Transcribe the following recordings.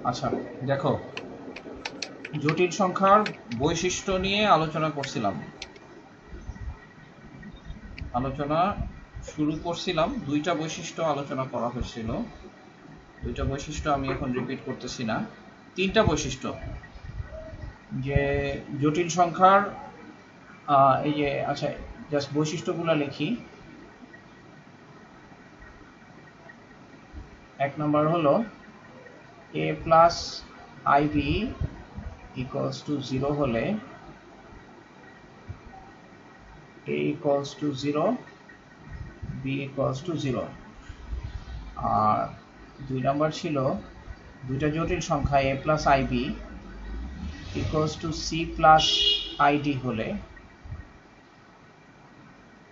আচ্ছা দেখো, জটিল সংখ্যার বৈশিষ্ট্য নিয়ে আলোচনা করছিলাম। আলোচনা শুরু করছিলাম, দুইটা বৈশিষ্ট্য আলোচনা করা হয়েছিল। দুইটা বৈশিষ্ট্য আমি এখন রিপিট করতেছি না। তিনটা বৈশিষ্ট্য, যে জটিল সংখ্যার এই যে, আচ্ছা জাস্ট বৈশিষ্ট্যগুলো লিখি। এক নম্বর হলো a plus ib equals to 0 হলে a equals to 0, b equals to 0। আর দুই নাম্বার ছিল দুইটা জটিল সংখ্যা a plus ib equals to c plus id হলে,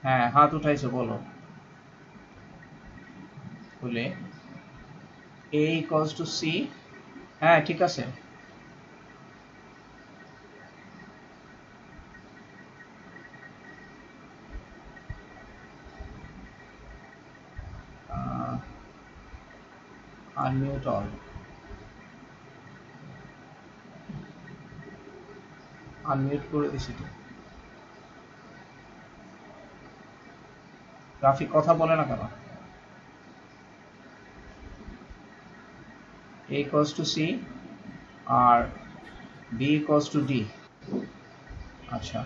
হ্যাঁ হাত উঠাইছো বলো, হলে a ইকুয়ালস টু c, হ্যাঁ ঠিক আছে। আনমিউট অল, আনমিউট করে দিছি তো। রাফি কথা বলে না কেন? a ইকুয়ালস টু c আর b ইকুয়ালস টু d। আচ্ছা,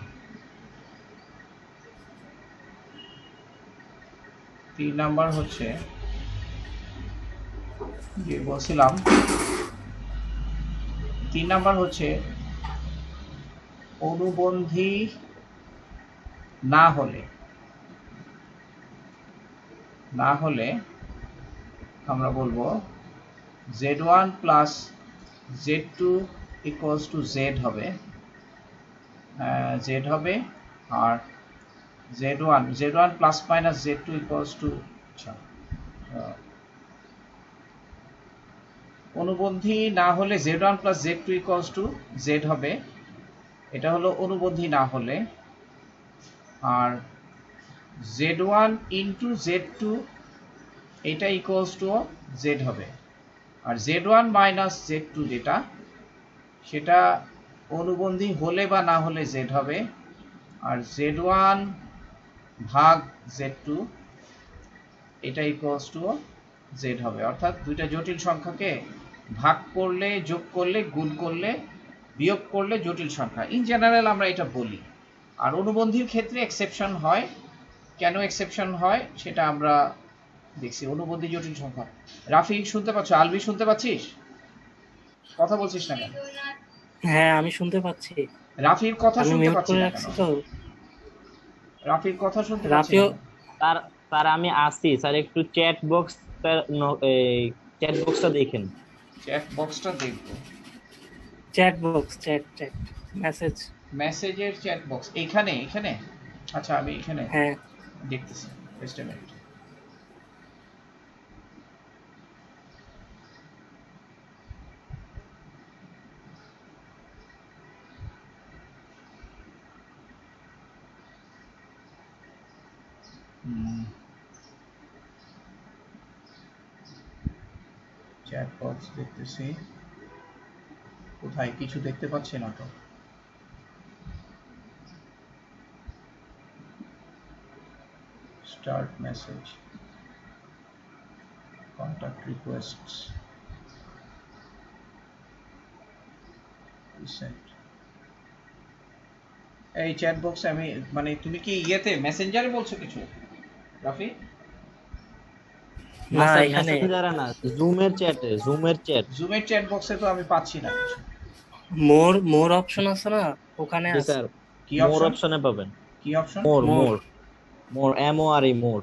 3 নাম্বার হচ্ছে যে বলছিলাম, 3 নাম্বার হচ্ছে অনুবন্ধী না হলে আমরা বলবো z1 plus z2 equals two z হবে, z হবে। আর z1 plus minus z2 equals two, আচ্ছা অনুবন্ধী না হলে z1 plus z2 equals two z হবে, এটা হলো অনুবন্ধী না হলে। আর z1 ইন্টু z2 এটা ইকুয়ালস টু z হবে। আর z1 মাইনাস z2 যেটা, সেটা অনুবন্ধী হলে বা না হলে z হবে। আর z1 ভাগ z2 এটা ইকুয়ালস টু z হবে। অর্থাৎ দুইটা জটিল সংখ্যাকে ভাগ করলে, যোগ করলে, গুণ করলে, বিয়োগ করলে জটিল সংখ্যা, ইন জেনারেল আমরা এটা বলি। আর অনুবন্ধীর ক্ষেত্রে এক্সেপশন হয়। কেন এক্সেপশন হয় সেটা আমরা দেখছি। অনুবন্ধী জটিল সংখ্যা, রাফি শুনতে পাচ্ছ? আলবি শুনতে পাচ্ছিস? কথা বলছিস না কেন? হ্যাঁ আমি শুনতে পাচ্ছি। রাফির কথা আমি শুনতে মিউট পাচ্ছি করে না কেন? রাখছি তো। রাফির কথা শুনতে পাচ্ছি না রাফিও কেন? স্যার স্যার আমি আসছি স্যার, একটু চ্যাট বক্স, চ্যাট বক্সটা দেখেন। চ্যাট বক্সটা দেখবো। Chat box, chat chat message. মেসেজের চ্যাট বক্স এইখানে, এখানে? আচ্ছা আমি এখানে হ্যাঁ দেখতেছি, just a minute. Chat box দেখতেছি, কোথায় কিছু দেখতে পাচ্ছি না তো। Start message, contact রিকোয়েস্টস, recent. এই চ্যাট বক্সে আমি, মানে তুমি কি ইয়েতে মেসেঞ্জারে বলছো কিছু রাফি? না না স্যার, এখানে মেসেঞ্জারে না, জুমের চ্যাটে, জুমের চ্যাট। জুমের চ্যাট বক্সে তো আমি পাচ্ছি না কিছু। মোর মোর অপশন আছে না, ওখানে জি আছে। স্যার, কি মোর অপশন? অপশনে পাবেন। কি অপশন? মোর মোর। মোর মোর, MORE, মোর।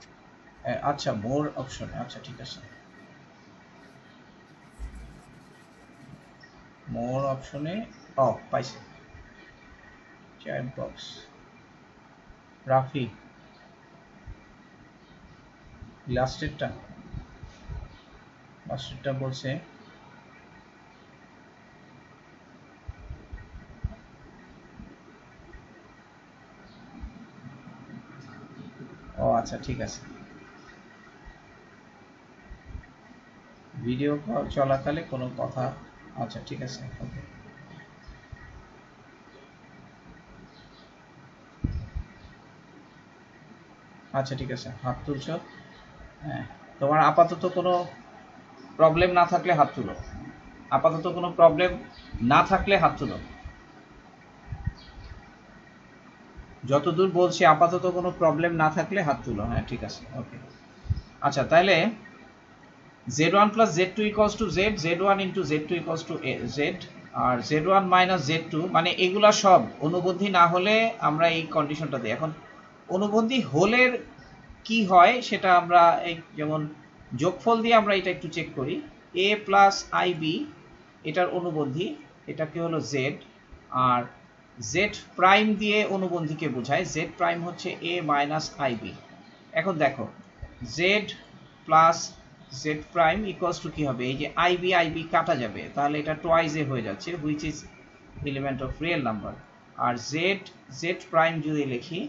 আচ্ছা মোর অপশনে, আচ্ছা ঠিক আছে। মোর অপশনে, পাইছি চ্যাট বক্স। রাফি লাস্টেরটা বলছে আচ্ছা ঠিক আছে। ভিডিও কল চলাকালে কোনো কথা আচ্ছা ঠিক আছে, ওকে। আচ্ছা ঠিক আছে, হাত তুলছো। হ্যাঁ, তোমার আপাতত কোনো প্রবলেম না থাকলে হাত তুলো। আপাতত কোনো প্রবলেম না থাকলে হাত তুলো। যতদূর বলছি আপাতত কোনো প্রবলেম না থাকলে হাত তুলো। হ্যাঁ ঠিক আছে, ওকে। আচ্ছা তাহলে z1 plus z2 equals to z, z1 into z2 equals to z, R z1 minus z2, মানে এগুলা সব অনুবন্ধী না হলে আমরা এই কন্ডিশনটা দিই। এখন অনুবন্ধী হলে কি হয় সেটা আমরা এই যেমন যোগফল দিয়ে আমরা এটা একটু চেক করি। a প্লাস আইবি এটার অনুবন্ধী, এটাকে হলো z, আর z প্রাইম দিয়ে অনুবন্ধীকে বোঝায়। z প্রাইম হচ্ছে a মাইনাস আইবি। এখন দেখো z plus z prime equals to কি হবে, এই যে আইবি আইবি কাটা যাবে, তাহলে এটা টোয়াইজ এ হয়ে যাচ্ছে, which is element of real number. আর z প্রাইম যদি লিখি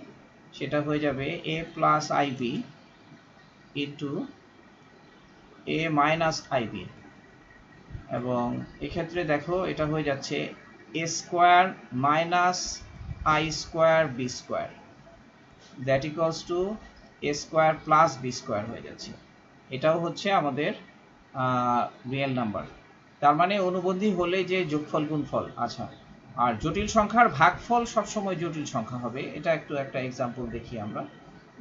সেটা হয়ে যাবে a plus i b into a minus i b, এবং এক্ষেত্রে দেখো এটা হয়ে যাচ্ছে a square minus i square b square, that equals to a square plus b square হয়ে যাচ্ছে। এটাও হচ্ছে আমাদের রিয়েল নাম্বার। তার মানে অনুবন্ধী হলে যে যোগফল গুণফল। আচ্ছা, আর জটিল সংখ্যার ভাগফল সবসময় জটিল সংখ্যা হবে। এটা একটু একটা এক্সাম্পল দেখি আমরা।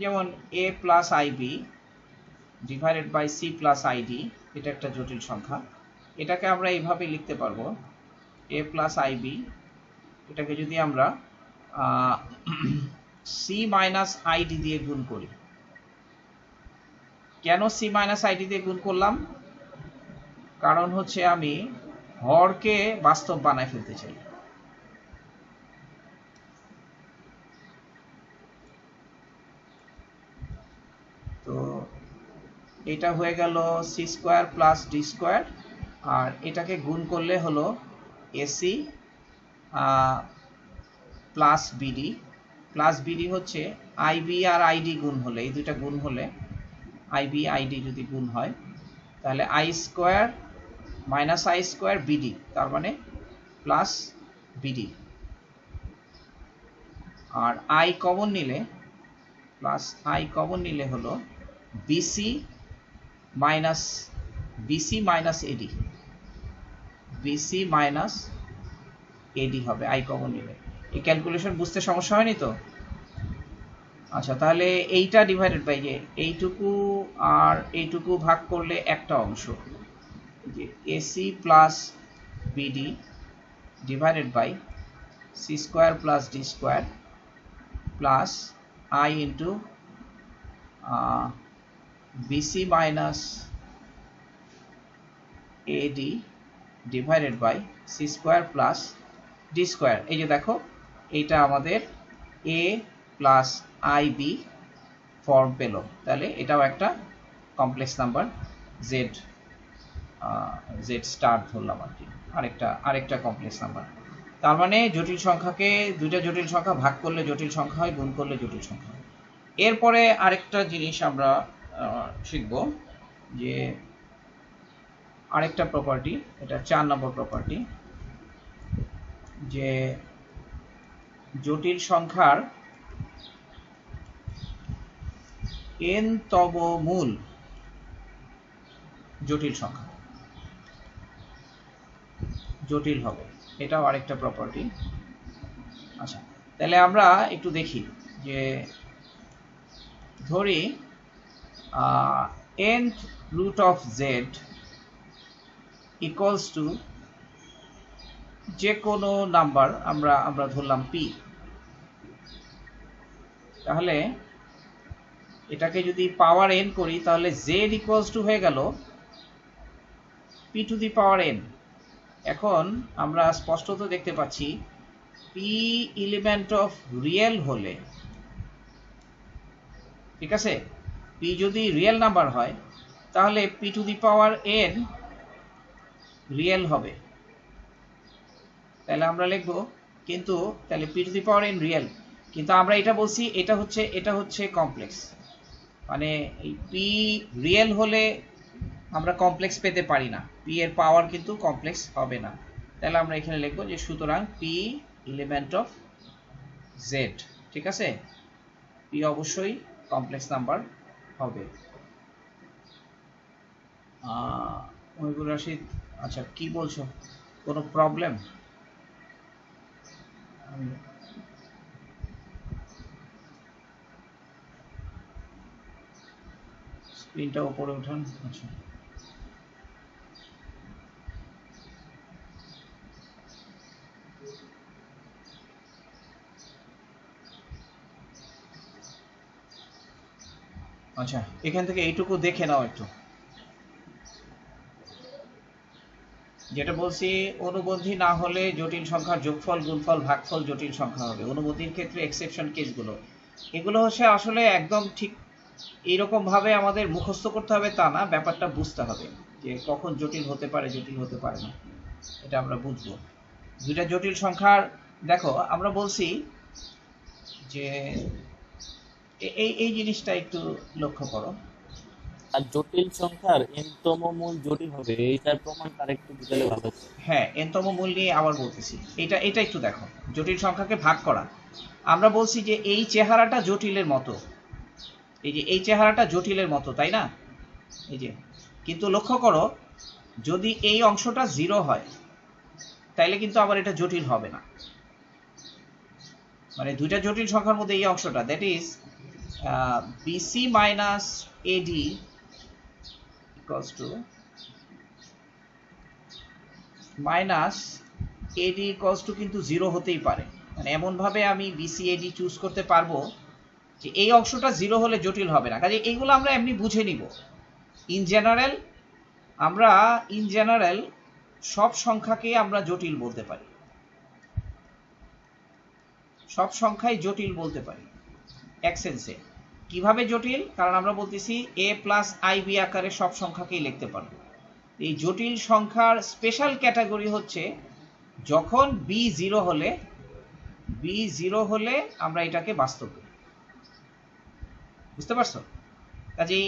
যেমন a plus i b divided by c plus i d, এটা একটা জটিল সংখ্যা। এটাকে আমরা এইভাবে লিখতে পারবো, a প্লাস আইবি, এটাকে যদি আমরা সি মাইনাস আইডি দিয়ে গুণ করি। কেন সি মাইনাস আইডি দিয়ে গুণ করলাম? কারণ হচ্ছে আমি হরকে বাস্তব বানায় ফেলতে চাই। তো এটা হয়ে গেল C square plus D square, আর এটাকে গুণ করলে হলো AC plus BD. Plus BD হচ্ছে আইবি আর আইডি গুণ হলে, এই দুইটা গুণ হলে আইবি আইডি যদি গুণ হয় তাহলে i square minus i square b d, তার মানে প্লাস বিডি। আর আই কমন নিলে, প্লাস আই কমন নিলে হলো b c minus a d, b c minus a d হবে আই কমন নিলে। এই ক্যালকুলেশন বুঝতে সমস্যা হয়নি তো? আচ্ছা, তাহলে এইটা ডিভাইডেড বাই যে এইটুকু আর এইটুকু ভাগ করলে একটা অংশ, যে a c plus b d divided by c square plus D square plus i into b c minus a d divided by c square plus D square. এই যে দেখো এইটা আমাদের a plus i b form পেল, তাহলে এটাও একটা কমপ্লেক্স নাম্বার জেড স্টার ধরলাম আর কি, আরেকটা কমপ্লেক্স নাম্বার। তার মানে জটিল সংখ্যাকে দুইটা জটিল সংখ্যা ভাগ করলে জটিল সংখ্যা হয়, গুণ করলে জটিল সংখ্যা হয়। এরপরে আরেকটা জিনিস আমরা শিখব, যে আরেকটা প্রপার্টি, এটা 4 নম্বর প্রপার্টি, যে জটিল সংখ্যার n তম মূল জটিল সংখ্যা জটিল হবে, এটাও আরেকটা প্রপার্টি। আচ্ছা, তাহলে আমরা একটু দেখি, যে ধরি nth root of z equals to যে কোনো নাম্বার, আমরা ধরলাম p। তাহলে এটাকে যদি পাওয়ার n করি তাহলে z equals to হয়ে গেল p to the power n। এখন আমরা স্পষ্টত দেখতে পাচ্ছি p এলিমেন্ট অফ রিয়েল হলে, ঠিক আছে, p যদি রিয়েল নাম্বার হয় তাহলে p to the power n real হবে। তাহলে আমরা লিখব, কিন্তু তাহলে p to the power n real, কিন্তু আমরা এটা বলছি এটা হচ্ছে কমপ্লেক্স, মানে এই p রিয়েল হলে আমরা কমপ্লেক্স পেতে পারি না, পি এর পাওয়ার কিন্তু কমপ্লেক্স হবে না। তাহলে আমরা এখানে লিখবো যে সুতরাং পি এলিমেন্ট অফ জেড, ঠিক আছে, পি অবশ্যই কমপ্লেক্স নাম্বার হবে। মহিবুর রশিদ, আচ্ছা কি বলছো, কোনো প্রবলেম? স্ক্রিনটা উপরে উঠান। আচ্ছা আচ্ছা, এখান থেকে এইটুকু দেখে নাও একটু, যেটা বলছি অনুবন্ধী না হলে জটিল সংখ্যার যোগফল গুণফল ভাগফল জটিল সংখ্যা হবে। অনুবন্ধীর ক্ষেত্রে এক্সেপশন কেসগুলো, এগুলো হচ্ছে আসলে একদম ঠিক এইরকম ভাবে আমাদের মুখস্থ করতে হবে তা না, ব্যাপারটা বুঝতে হবে যে কখন জটিল হতে পারে জটিল হতে পারে না, এটা আমরা বুঝবো। দুইটা জটিল সংখ্যার, দেখো আমরা বলছি যে এই এই জিনিসটা একটু লক্ষ্য করো। আর জটিল সংখ্যার n তম মূল জটিল হবে, এইটার প্রমাণটা আরেকটু বুঝালে ভালো হতো। হ্যাঁ, n তম মূল নিয়ে আবার বলতেছি, এটা এটা একটু দেখো, জটিল সংখ্যাকে ভাগ করা। আমরা বলছি যে এই চেহারাটা জটিলের মতো, এই যে এই চেহারাটা জটিলের মতো, তাই না? এই যে, কিন্তু লক্ষ্য করো যদি এই অংশটা 0 হয় তাইলে কিন্তু আবার এটা জটিল হবে না। মানে দুইটা জটিল সংখ্যার মধ্যে এই অংশটা, that is b c minus a d equals to minus a d equals to কিন্তু 0 হতেই পারে। মানে এমনভাবে আমি বিসি এডি চুজ করতে পারবো যে এই অংশটা 0 হলে জটিল হবে না। কাজে এইগুলো আমরা এমনি বুঝে নিব। ইন জেনারেল সব সংখ্যাকে আমরা জটিল বলতে পারি, সব সংখ্যাই জটিল বলতে পারি এক সেন্সে। কিভাবে জটিল? কারণ আমরা বলতেছি এ প্লাস আই বি আকারে সব সংখ্যাকেই লিখতে পারবো। এই জটিল সংখ্যার স্পেশাল ক্যাটাগরি হচ্ছে যখন বি 0 হলে আমরা এটাকে বাস্তব করি। বুঝতে পারছো? কাজেই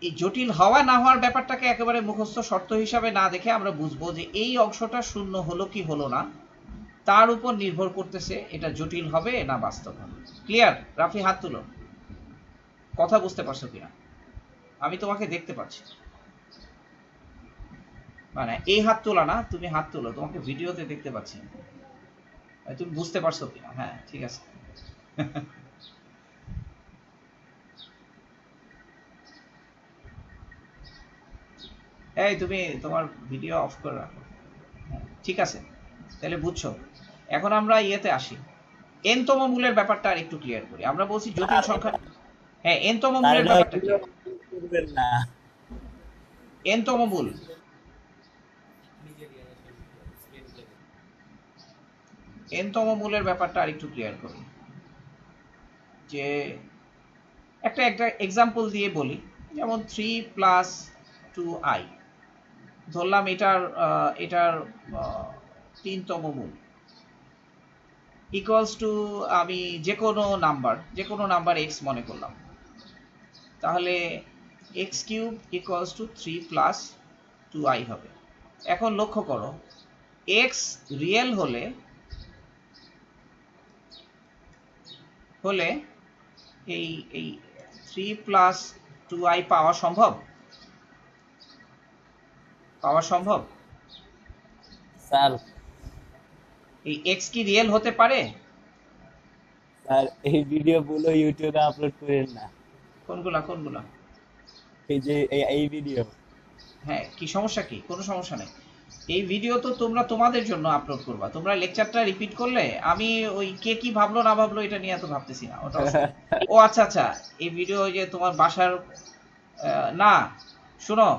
এই জটিল হওয়া না হওয়ার ব্যাপারটাকে একেবারে মুখস্থ শর্ত হিসাবে না দেখে আমরা বুঝবো যে এই অংশটা শূন্য হলো কি হলো না তার উপর নির্ভর করতেছে এটা জটিল হবে না বাস্তব হবে। ক্লিয়ার? রাফি হাত তুলো, কথা বুঝতে পারছো কিনা? আমি তোমাকে দেখতে পাচ্ছি, মানে এই হাত তোলা না, তুমি হাত তুলো, তোমাকে ভিডিওতে দেখতে পাচ্ছি, তুমি বুঝতে পারছো কিনা? হ্যাঁ ঠিক আছে। এই তুমি তোমার ভিডিও অফ করে রাখো। ঠিক আছে, তাহলে বুঝছো। এখন আমরা ইয়েতে আসি, n তম মূলের ব্যাপারটা আর একটু ক্লিয়ার করি। আমরা বলছি জটিল সংখ্যা, হ্যাঁ n তম মূলের ব্যাপারটা কি? n তম মূল, n তম মূলের ব্যাপারটা আর একটু ক্লিয়ার করি। যে একটা একটা এক্সাম্পল দিয়ে বলি, যেমন 3 প্লাস 2i, ধরলাম এটার 3তম মূল ইকুয়ালস টু, আমি যে কোনো নাম্বার x মনে করলাম, তাহলে x cube equals to 3 plus 2i হবে। এখন লক্ষ্য করো x রিয়েল হলে এই এই 3 প্লাস 2i পাওয়া সম্ভব? স্যার এই x কি রিয়েল হতে পারে? স্যার এই ভিডিও গুলো ইউটিউবে আপলোড করেন না। কোনগুলা? এই যে এই ভিডিও। হ্যাঁ, কি সমস্যা? কি কোনো সমস্যা নেই। এই ভিডিও তো তোমরা তোমাদের জন্য আপলোড করবা, তোমরা লেকচারটা রিপিট করলে আমি ওই কে কি ভাবলো না ভাবলো এটা নিয়ে এত ভাবতেছি না, ওটা ও আচ্ছা, এই ভিডিও যে তোমার বাসার না, শোনো,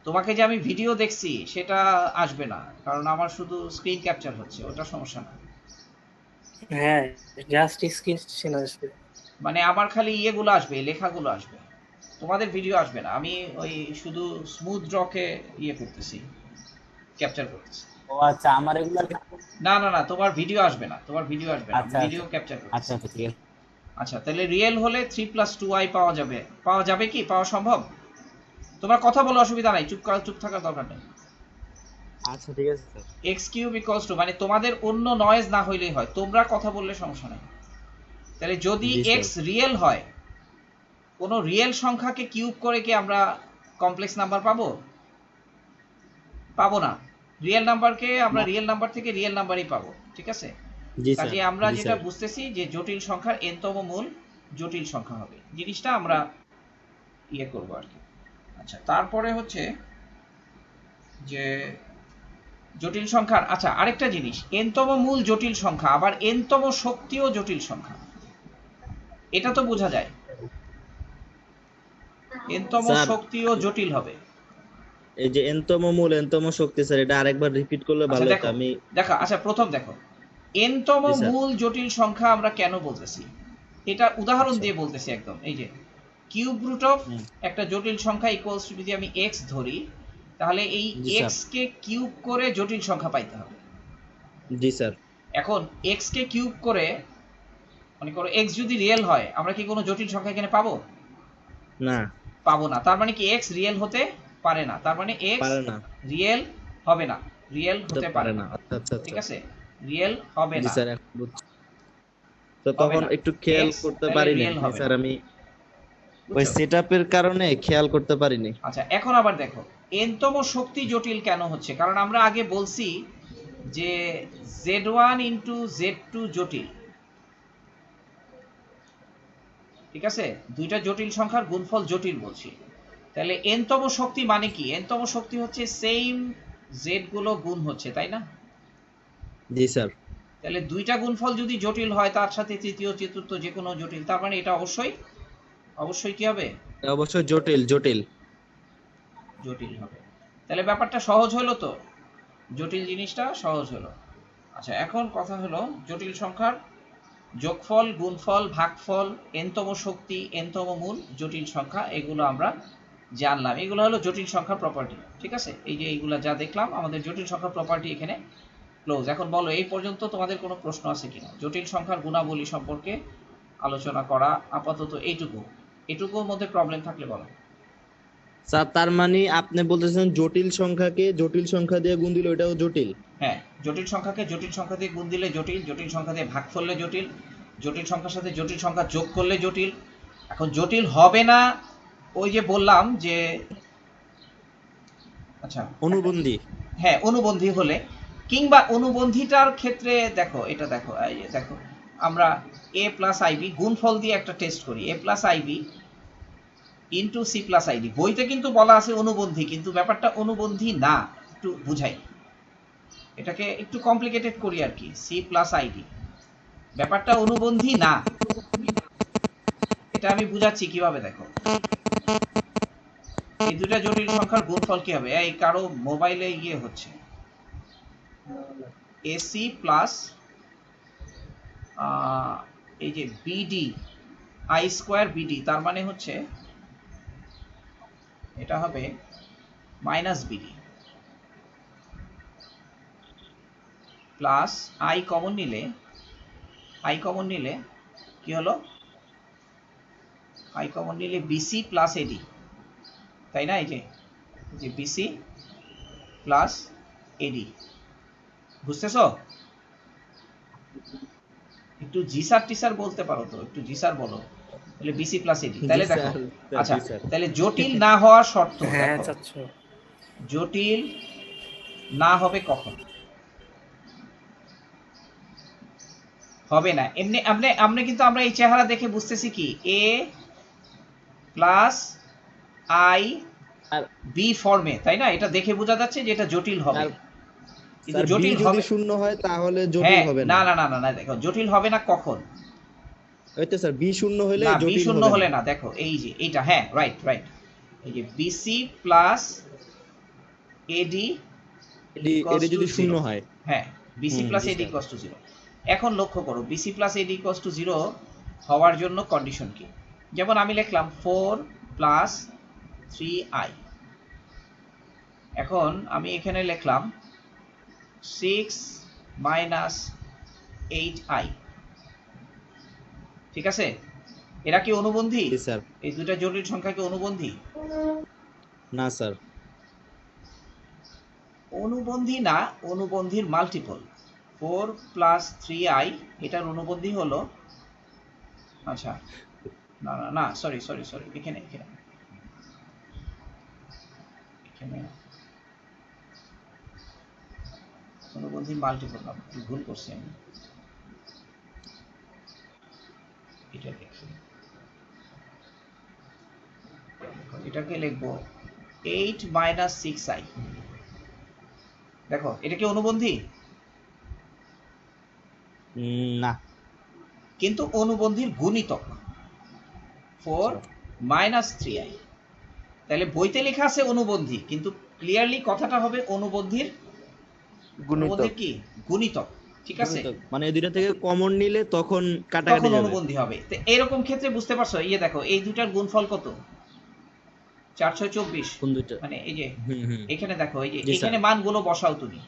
তোমাকে যে আমি ভিডিও দেখছি সেটা আসবে না, কারণ আমার শুধু স্ক্রিন ক্যাপচার হচ্ছে, ওটা সমস্যা না। হ্যাঁ, জাস্ট স্ক্রিন আসবে, মানে আমার খালি ইয়েগুলো আসবে, লেখাগুলো আসবে, তোমাদের ভিডিও আসবে না। আমি ওই শুধু স্মুথ ড্রকে ইয়ে করতেছি, ক্যাপচার করতেছি। ও আচ্ছা, আমার এগুলা না, তোমার ভিডিও আসবে না, আচ্ছা ভিডিও ক্যাপচার করতেছি। আচ্ছা ঠিক আছে। আচ্ছা, তাহলে রিয়েল হলে 3 প্লাস 2i পাওয়া যাবে কি? পাওয়া সম্ভব? তোমার কথা বলে অসুবিধা নাই, চুপ থাকার দরকার নেই। আচ্ছা ঠিক আছে sir. X cube equals to, মানে তোমাদের অন্য নয়েজ না হইলেই হয়, তোমরা কথা বললে সমস্যা নাই। তাহলে যদি জি স্যার। এক্স রিয়েল হয়, কোনো রিয়েল সংখ্যাকে কিউব করে কি আমরা কমপ্লেক্স নাম্বার পাবো? পাবো না। রিয়েল নাম্বারকে আমরা না। রিয়েল নাম্বার থেকে রিয়েল নাম্বারই পাবো, ঠিক আছে? জি স্যার। কাজে আমরা জি যেটা স্যার। বুঝতেছি যে জটিল সংখ্যার এনতম মূল জটিল সংখ্যা হবে, জিনিসটা আমরা ইয়ে করবো আর কি। আচ্ছা, তারপরে হচ্ছে যে জটিল সংখ্যার, আচ্ছা আরেকটা জিনিস, এনতম মূল জটিল সংখ্যা আবার এনতম শক্তিও জটিল সংখ্যা, এটা তো বোঝা যায়। এনতম স্যার শক্তিও জটিল হবে। এই যে এনতম মূল এনতম শক্তি স্যার, এটা আরেকবার রিপিট করলে আচ্ছা ভালো হতো। দেখো, আমি আচ্ছা প্রথম দেখো, এনতম জি স্যার। মূল জটিল সংখ্যা আমরা কেন বলতেছি, এটা উদাহরণ আচ্ছা। দিয়ে বলতেছি একদম। এই যে কিউব রুট অফ হুম। একটা জটিল সংখ্যা ইকুয়ালস টু, যদি আমি এক্স ধরি, তাহলে এই জি স্যার। এক্স কে কিউব করে জটিল সংখ্যা পাইতে হবে। জি স্যার। এখন এক্স কে কিউব করে, মনে করো এক্স যদি রিয়েল হয়, আমরা কি কোনো জটিল সংখ্যা এখানে পাবো? না, পাবো না। তার মানে কি এক্স রিয়েল হতে পারে না, তার মানে এক্স পারে না, রিয়েল হবে না, রিয়েল হতে পারে না। আচ্ছা আচ্ছা ঠিক আচ্ছা। আছে, রিয়েল হবে জি না, স্যার, এখন বুঝছি। তো হবে তখন না। একটু খেয়াল X করতে তাহলে পারিনি real হবে স্যার, না। আমি ওই বুঝছো? সেটআপের কারণে খেয়াল করতে পারিনি। আচ্ছা, এখন আবার দেখো এনতম শক্তি জটিল কেন হচ্ছে, কারণ আমরা আগে বলছি যে z1 ইন্টু z2 জটিল, ঠিক আছে? দুইটা জটিল সংখ্যার গুণফল জটিল বলছি। তাহলে এনতম শক্তি মানে কি? এনতম শক্তি হচ্ছে সেম জেড গুলো গুণ হচ্ছে, তাই না? জি স্যার। তাহলে দুইটা গুণফল যদি জটিল হয়, তার সাথে তৃতীয় চতুর্থ যে কোনো জটিল, তার মানে এটা অবশ্যই কি হবে? অবশ্যই জটিল জটিল। জটিল হবে। তাহলে ব্যাপারটা সহজ হলো তো, জটিল জিনিসটা সহজ হলো। আচ্ছা, এখন কথা হলো জটিল সংখ্যার যোগফল, গুণফল, ভাগফল, এনতম শক্তি, এনতম মূল, জটিল সংখ্যা, এগুলো আমরা জানলাম। এগুলো হলো জটিল সংখ্যার প্রপার্টি, ঠিক আছে? এই যে এইগুলা যা দেখলাম আমাদের জটিল সংখ্যার প্রপার্টি এখানে ক্লোজ। এখন বলো এই পর্যন্ত তোমাদের কোনো প্রশ্ন আছে কিনা? জটিল সংখ্যার গুণাবলী সম্পর্কে আলোচনা করা আপাতত এটুকুর মধ্যে প্রবলেম থাকলে বলো। স্যার তার মানে আপনি বলতেছেন জটিল সংখ্যাকে জটিল সংখ্যা দিয়ে গুণ দিলে ওটাও জটিল? হ্যাঁ, জটিল সংখ্যাকে জটিল সংখ্যা দিয়ে গুণ দিলে জটিল, জটিল সংখ্যা দিয়ে ভাগ করলে জটিল, জটিল সংখ্যার সাথে জটিল সংখ্যা যোগ করলে জটিল। এখন জটিল হবে না, ওই যে বললাম যে, আচ্ছা অনুবন্ধী। হ্যাঁ অনুবন্ধী হলে, কিংবা অনুবন্ধীটার ক্ষেত্রে দেখো, এটা দেখো, এই যে দেখো, আমরা a প্লাস আইবি গুণফল দিয়ে একটা টেস্ট করি, a plus i b into c plus i d. বইতে কিন্তু বলা আছে অনুবন্ধী, কিন্তু ব্যাপারটা অনুবন্ধী না, একটু বুঝাই, এটাকে একটু কমপ্লিকেটেড করি আর কি। সি প্লাস আইডি ব্যাপারটা অনুবন্ধী না, এটা আমি বুঝাচ্ছি কিভাবে। দেখো এই দুটা জটিল সংখ্যার গুণফল কি হবে? এই কারো মোবাইলে ইয়ে হচ্ছে, এসি প্লাস এই যে বিডি আই স্কোয়ার বিডি, তার মানে হচ্ছে এটা হবে minus BD plus i common নিলে কি হলো? আই কমন নিলে বিসি প্লাস এডি, তাই না? এই যে বিসি প্লাস এডি, বুঝতেছো? একটু জি স্যার টি স্যার বলতে পারো তো, একটু জি স্যার বলো। তাহলে বিসি প্লাস এডি, তাহলে দেখো, আচ্ছা তাহলে জটিল না হওয়ার শর্ত, হ্যাঁ দেখো চাচ্ছ। জটিল না হবে কখন? হবে না এমনি। আপনি কিন্তু আমরা এই চেহারা দেখে বুঝতেছি কি এ প্লাস আই আর বি ফর্মে, তাই না? এটা দেখে বোঝা যাচ্ছে যে এটা জটিল হবে, কিন্তু স্যার বি জটিল যদি হবে শূন্য হয় তাহলে জটিল হ্যাঁ, হবে না না। না না না, দেখো জটিল হবে না কখন? ওই তো স্যার বি শূন্য হলে না, বি জটিল শূন্য হবে হলে না। না। দেখো এই যে এইটা, হ্যাঁ রাইট রাইট, এই যে বিসি প্লাস এডি এটি যদি শূন্য হয়। হ্যাঁ, বিসি হুম, প্লাস জি এডি স্যার। Equals to 0। এখন লক্ষ্য করো b c plus a d equals to 0 হওয়ার জন্য কন্ডিশন কি? যেমন আমি লিখলাম 4 প্লাস 3i, এখন আমি এখানে লিখলাম 6 মাইনাস 8i, ঠিক আছে? এরা কি অনুবন্ধী? জি স্যার। এই দুটা জটিল সংখ্যা কি অনুবন্ধী? না স্যার। অনুবন্ধী না, অনুবন্ধীর মাল্টিপল। 4 প্লাস 3i, এটার অনুবন্ধী হলো, আচ্ছা না না না, সরি সরি সরি, এখানে এখানে এখানে অনুবন্ধীর মাল্টিপল না, ভুল করছি আমি, এটা লিখছি, এটাকে লিখবো 8 মাইনাস 6i। দেখো এটা কি অনুবন্ধী? না। কিন্তু অনুবন্ধীর গুণিতক 4 মাইনাস 3i। তাহলে বইতে লেখা আছে অনুবন্ধী, কিন্তু ক্লিয়ারলি কথাটা হবে অনুবন্ধীর, অনুবন্ধীর কি গুণিতক, ঠিক আছে? মানে এই দুইটা থেকে কমন নিলে তখন তখন কাটাকাটি যাবে। অনুবন্ধী হবে। তো এরকম ক্ষেত্রে বুঝতে পারছো, এই যে দেখো এই দুটার গুণফল কত, 4 6 24, কোন দুইটা? মানে এই যে হুম। এখানে দেখো, এই যে জি স্যার। এখানে মানগুলো বসাও তুমি,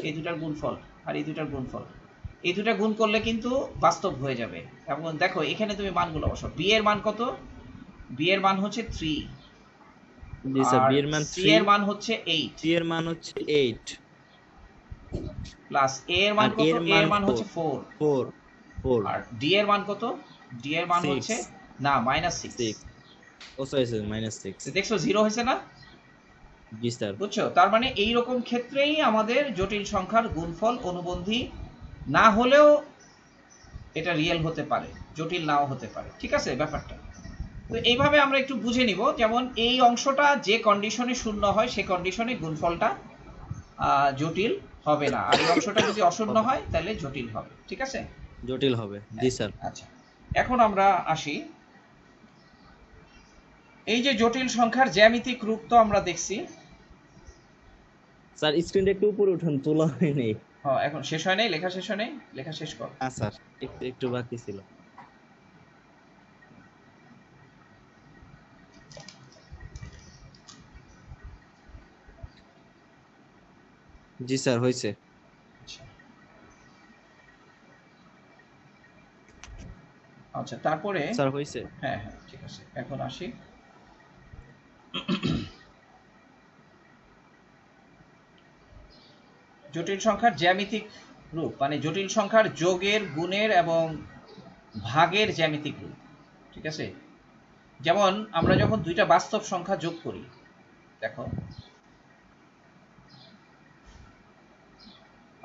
এই দুটার গুণফল আর এই দুটার গুণফল, এই দুটা গুণ করলে কিন্তু বাস্তব হয়ে যাবে। এবং দেখো এখানে তুমি মানগুলো বসাও, বি এর মান কত, বি এর মান হচ্ছে 3, জি স্যার, আর বি এর মান সি 3, এর মান হচ্ছে 8, সি এর মান হচ্ছে 8, প্লাস এ এর মান আর কত, এর এ মান এর মান হচ্ছে 4, 4, আর ডি এর মান কত, ডি এর মান 6, হচ্ছে না মাইনাস 6। 6। ও সরি স্যার, -6। দেখছো জিরো হয়েছে না? জি স্যার। বুঝছো? তার মানে এই রকম ক্ষেত্রেই আমাদের জটিল সংখ্যার গুণফল অনুবন্ধী না হলেও এটা রিয়েল হতে পারে, জটিল নাও হতে পারে, ঠিক আছে ব্যাপারটা? তো এইভাবে আমরা একটু বুঝে নিব, যেমন এই অংশটা যে কন্ডিশনে শূন্য হয় সে কন্ডিশনে গুণফলটা জটিল হবে না, আর এই অংশটা যদি অশূন্য হবে। হয় তাহলে জটিল হবে, ঠিক আছে? জটিল হবে। জি স্যার। আচ্ছা, এখন আমরা আসি, এই যে জটিল সংখ্যার জ্যামিতিক রূপ তো আমরা দেখছি। স্যার স্ক্রিনটা একটু উপরে উঠান, তোলা হয়নি। হ্যাঁ, এখন শেষ হয় নাই, লেখা শেষ হয় নাই, লেখা শেষ কর। না স্যার, একটু একটু বাকি ছিল। জি স্যার, হয়েছে। আচ্ছা আচ্ছা, তারপরে স্যার হয়েছে। হ্যাঁ হ্যাঁ ঠিক আছে, এখন আসি, জটিল সংখ্যার জ্যামিতিক রূপ, মানে জটিল সংখ্যার যোগের, গুণের এবং ভাগের জ্যামিতিক রূপ, ঠিক আছে? যেমন আমরা যখন দুইটা বাস্তব সংখ্যা যোগ করি, দেখো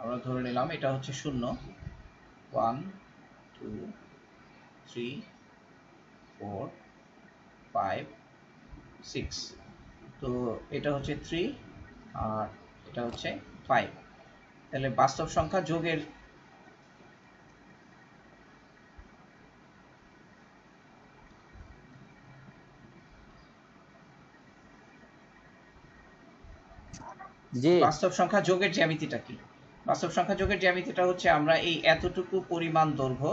আমরা ধরে নিলাম এটা হচ্ছে 0, 1 2 3 4 5 6, তো এটা হচ্ছে 3 আর এটা হচ্ছে 5, তাহলে বাস্তব সংখ্যা যোগের, জি বাস্তব সংখ্যা যোগের জ্যামিতিটা কি? বাস্তব সংখ্যা যোগের জ্যামিতিটা হচ্ছে আমরা এই এতটুকু পরিমাণ দৈর্ঘ্য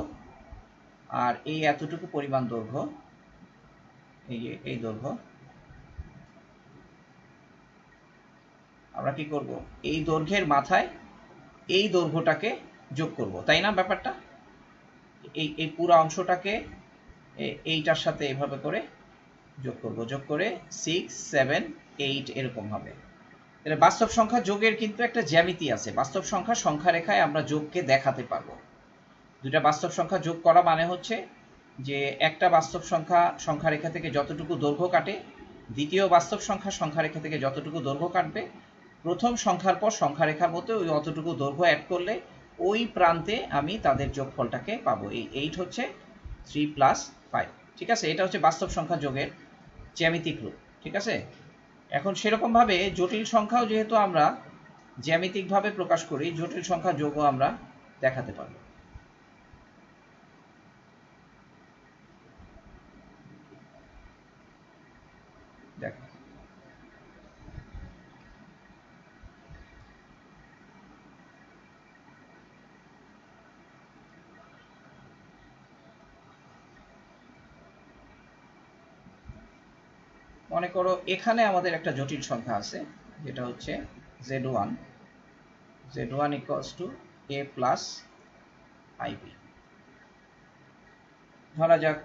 আর এই এতটুকু পরিমাণ দৈর্ঘ্য, এই যে এই দৈর্ঘ্য, আমরা কি করব, এই দৈর্ঘ্যের মাথায় এই দৈর্ঘ্যটাকে যোগ করব, তাই না ব্যাপারটা? এই এই পুরো অংশটাকে এইটার সাথে এভাবে করে যোগ করব, যোগ করে 6 7 8 এরকম হবে। তাহলে বাস্তব সংখ্যা যোগের কিন্তু একটা জ্যামিতি আছে, বাস্তব সংখ্যা সংখ্যা রেখায় আমরা যোগকে দেখাতে পারবো। দুইটা বাস্তব সংখ্যা যোগ করা মানে হচ্ছে যে একটা বাস্তব সংখ্যা সংখ্যা রেখা থেকে যতটুকু দৈর্ঘ্য কাটে, দ্বিতীয় বাস্তব সংখ্যা সংখ্যা রেখা থেকে যতটুকু দৈর্ঘ্য কাটবে, প্রথম সংখ্যার পর সংখ্যা রেখার মধ্যে ওই অতটুকু দৈর্ঘ্য অ্যাড করলে ওই প্রান্তে আমি তাদের যোগফলটাকে পাবো। এই 8 হচ্ছে 3 প্লাস 5, ঠিক আছে? এটা হচ্ছে বাস্তব সংখ্যা যোগের জ্যামিতিক রূপ, ঠিক আছে? এখন সেরকমভাবে জটিল সংখ্যাও যেহেতু আমরা জ্যামিতিকভাবে প্রকাশ করি, জটিল সংখ্যা যোগও আমরা দেখাতে পারবো। দেখো মনে করো এখানে আমাদের একটা জটিল সংখ্যা আছে, যেটা হচ্ছে z1, z1 equals to a plus ib। ধরা যাক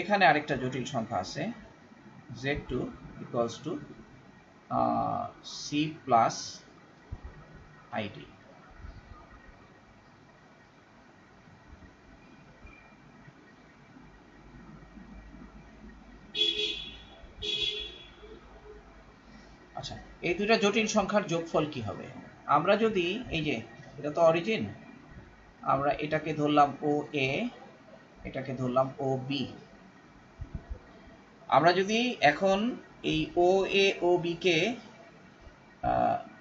এখানে আরেকটা জটিল সংখ্যা আছে z2, equals to c plus i d. আচ্ছা, এই দুইটা জটিল সংখ্যার যোগফল কি হবে? আমরা যদি এই যে এটা তো অরিজিন, আমরা এটাকে ধরলাম ও এ, এটাকে ধরলাম ও বি। আমরা যদি এখন এই ও এ ও বি কে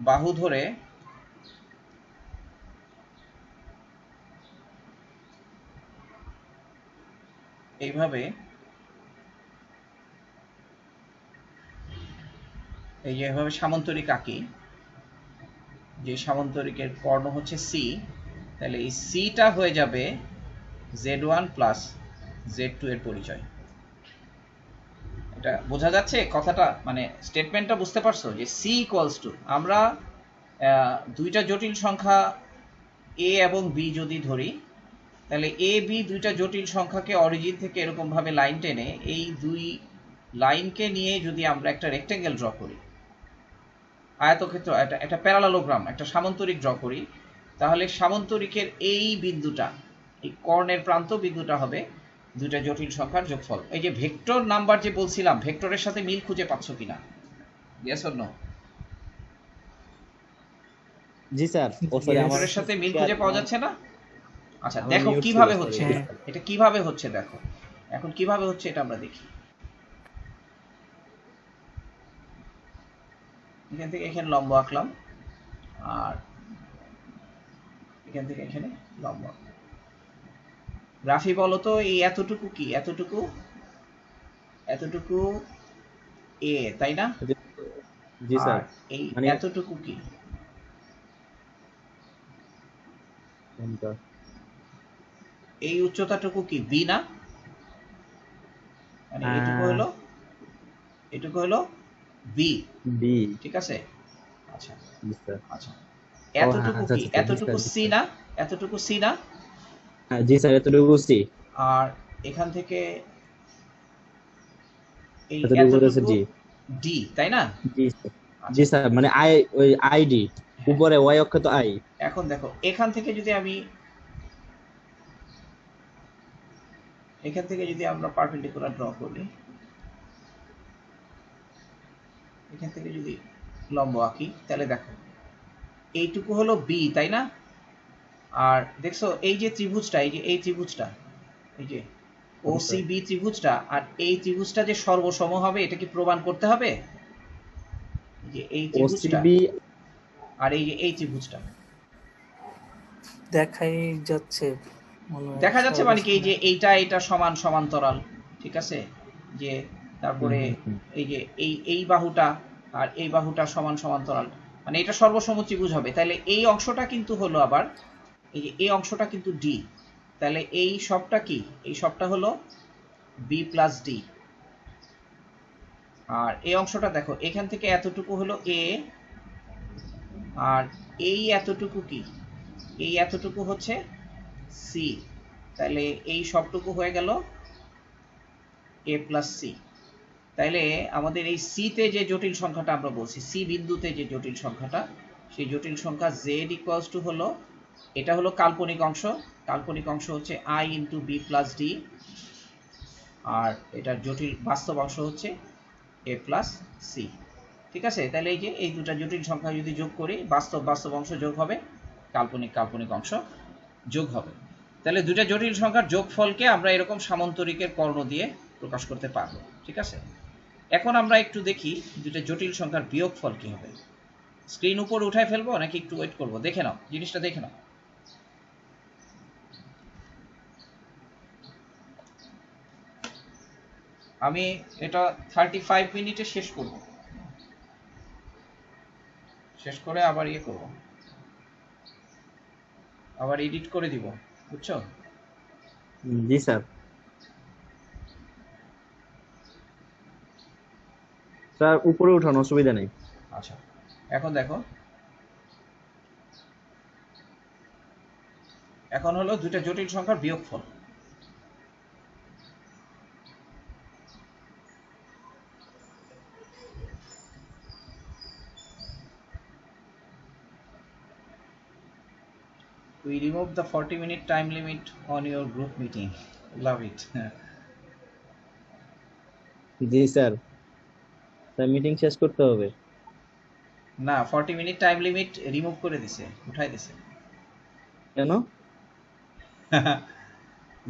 বাহু ধরে এইভাবে এই যে এভাবে সামান্তরিক আঁকি, যে সামান্তরিকের কর্ণ হচ্ছে সি, তাহলে এই সিটা হয়ে যাবে z1 প্লাস z2 এর পরিচয়। এটা বোঝা যাচ্ছে কথাটা, মানে স্টেটমেন্টটা বুঝতে পারছো যে সি ইকুয়ালস টু, আমরা দুইটা জটিল সংখ্যা এ এবং বি যদি ধরি, তাহলে এ বি দুইটা জটিল সংখ্যাকে অরিজিন থেকে এরকম ভাবে লাইন টেনে এই দুই লাইনকে নিয়ে যদি আমরা একটা রেক্টেঙ্গেল ড্র করি, আয়তক্ষেত্র, একটা প্যারালালোগ্রাম, একটা সামান্তরিক ড্র করি, তাহলে সামান্তরিকের এই বিন্দুটা, এই কর্ণের প্রান্ত বিন্দুটা হবে দুইটা জটিল সংখ্যার যোগফল। এই যে ভেক্টর নাম্বার যে বলছিলাম, ভেক্টরের সাথে মিল খুঁজে পাচ্ছ কিনা? Yes or no? জি স্যার। ও সরি, আমার ভেক্টরের সাথে মিল খুঁজে পাওয়া যাচ্ছে না? আচ্ছা আমার দেখো mute ছিল, কিভাবে sorry. হচ্ছে, হ্যাঁ। এটা কিভাবে হচ্ছে দেখো। এখন কিভাবে হচ্ছে এটা আমরা দেখি। এখান থেকে এখানে লম্ব আঁকলাম, আর এখান থেকে এখানে লম্ব। রাফি বলো তো, এই এতটুকু কি? এতটুকু, এতটুকু এ, তাই না? জি স্যার। আর এই মানে এতটুকু কি? কোনটা? এই উচ্চতাটুকু কি বি না? মানে এটুকু হলো বি, বি। ঠিক আছে? আচ্ছা জি স্যার। আচ্ছা, ও হ্যাঁ, এতটুকু আচ্ছা কি? আচ্ছা, জি এতটুকু স্যার, জি সি স্যার। না? এতটুকু সি না? হ্যাঁ জি স্যার, এতটুকু সি। আর এখান থেকে এই এতটুকু হচ্ছে এতটুকু ডি। ডি, তাই না? জি স্যার। জি আচ্ছা স্যার, মানে আই, ওই আইডি হ্যাঁ, উপরে ওয়াই অক্ষ তো আই। এখন দেখো এখান থেকে যদি আমি, এখান থেকে যদি আমরা পারপেন্ডিকুলার ড্র করি, এখান থেকে যদি লম্ব আঁকি, তাহলে দেখো এইটুকু হলো বি, তাই না? আর দেখছো এই যে ত্রিভুজটা, এই যে এই ত্রিভুজটা, এই যে ও সি বি ত্রিভুজটা, আর এই ত্রিভুজটা যে সর্বসম হবে, এটা কি প্রমাণ করতে হবে? এই যে এই ত্রিভুজটা ওসিবি। আর এই যে এই ত্রিভুজটা দেখাই যাচ্ছে মনে হয় দেখা যাচ্ছে, মানে কি এই যে সর্বসাধারণ। এইটা এটা সমান সমান্তরাল, ঠিক আছে? যে তারপরে এই যে এই বাহুটা আর এই বাহুটা সমান সমান্তরাল, মানে এটা সর্বসম ত্রিভুজ হবে। তাহলে এই অংশটা কিন্তু হলো আবার, এই যে এই অংশটা কিন্তু ডি, তাহলে এই সবটা কি? এই সবটা হলো বি প্লাস ডি। আর এই অংশটা দেখো, এখান থেকে এতটুকু হলো এ, আর এই এতটুকু কি? এই এতটুকু হচ্ছে সি, তাহলে এই সবটুকু হয়ে গেল এ প্লাস সি। তাইলে আমাদের এই সিতে যে জটিল সংখ্যাটা আমরা বলছি, সি বিন্দুতে যে জটিল সংখ্যাটা, সেই জটিল সংখ্যা জেড ইকুয়ালস টু হলো, এটা হলো কাল্পনিক অংশ, কাল্পনিক অংশ হচ্ছে I into B plus D, আর এটার জটিল বাস্তব অংশ হচ্ছে এ প্লাস সি, ঠিক আছে? তাহলে এই যে এই দুটা জটিল সংখ্যা যদি যোগ করি, বাস্তব বাস্তব অংশ যোগ হবে, কাল্পনিক কাল্পনিক অংশ যোগ হবে। তাহলে দুটা জটিল সংখ্যার যোগফলকে আমরা এরকম সামান্তরিকের কর্ণ দিয়ে প্রকাশ করতে পারবো, ঠিক আছে? এখন আমরা একটু দেখি দুটা জটিল সংখ্যার বিয়োগফল কি হবে। স্ক্রিন উপর উঠায় ফেলবো নাকি একটু ওয়েট করবো? দেখে নাও, জিনিসটা দেখে নাও। আমি এটা 35 মিনিটে শেষ করব, শেষ করে আবার ইয়ে করব, আবার এডিট করে দিব, বুঝছো? জি স্যার। স্যার উপরে উঠানো অসুবিধা নেই। আচ্ছা, এখন দেখো, এখন হলো দুইটা জটিল সংখ্যার বিয়োগফল। We remove the 40-minute time limit on your group meeting. Love it. G sir, sir meeting শেষ করতে হবে। না, 40-minute টাইম লিমিট রিমুভ করে দিছে, উঠাই দিছে। কেন?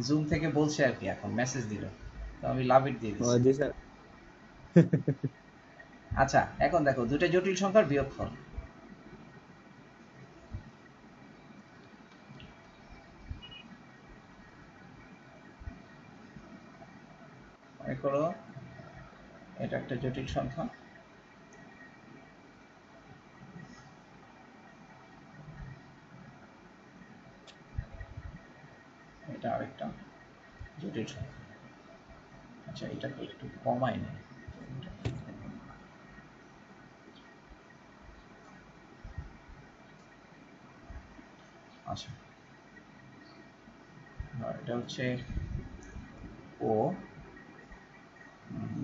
জুম থেকে বলছে আর কি, এখন মেসেজ দিল, তো আমি লাভ ইট দিয়ে ও দিছি। জি স্যার। আচ্ছা, এখন দেখো দুইটা জটিল সংখ্যার বিয়োগফল। মনে করো এটা একটা জটিল সংখ্যা, এটা আরেকটা জটিল সংখ্যা। আচ্ছা, এটাকে একটু কমাই নেই। আচ্ছা, এটা হচ্ছে ও,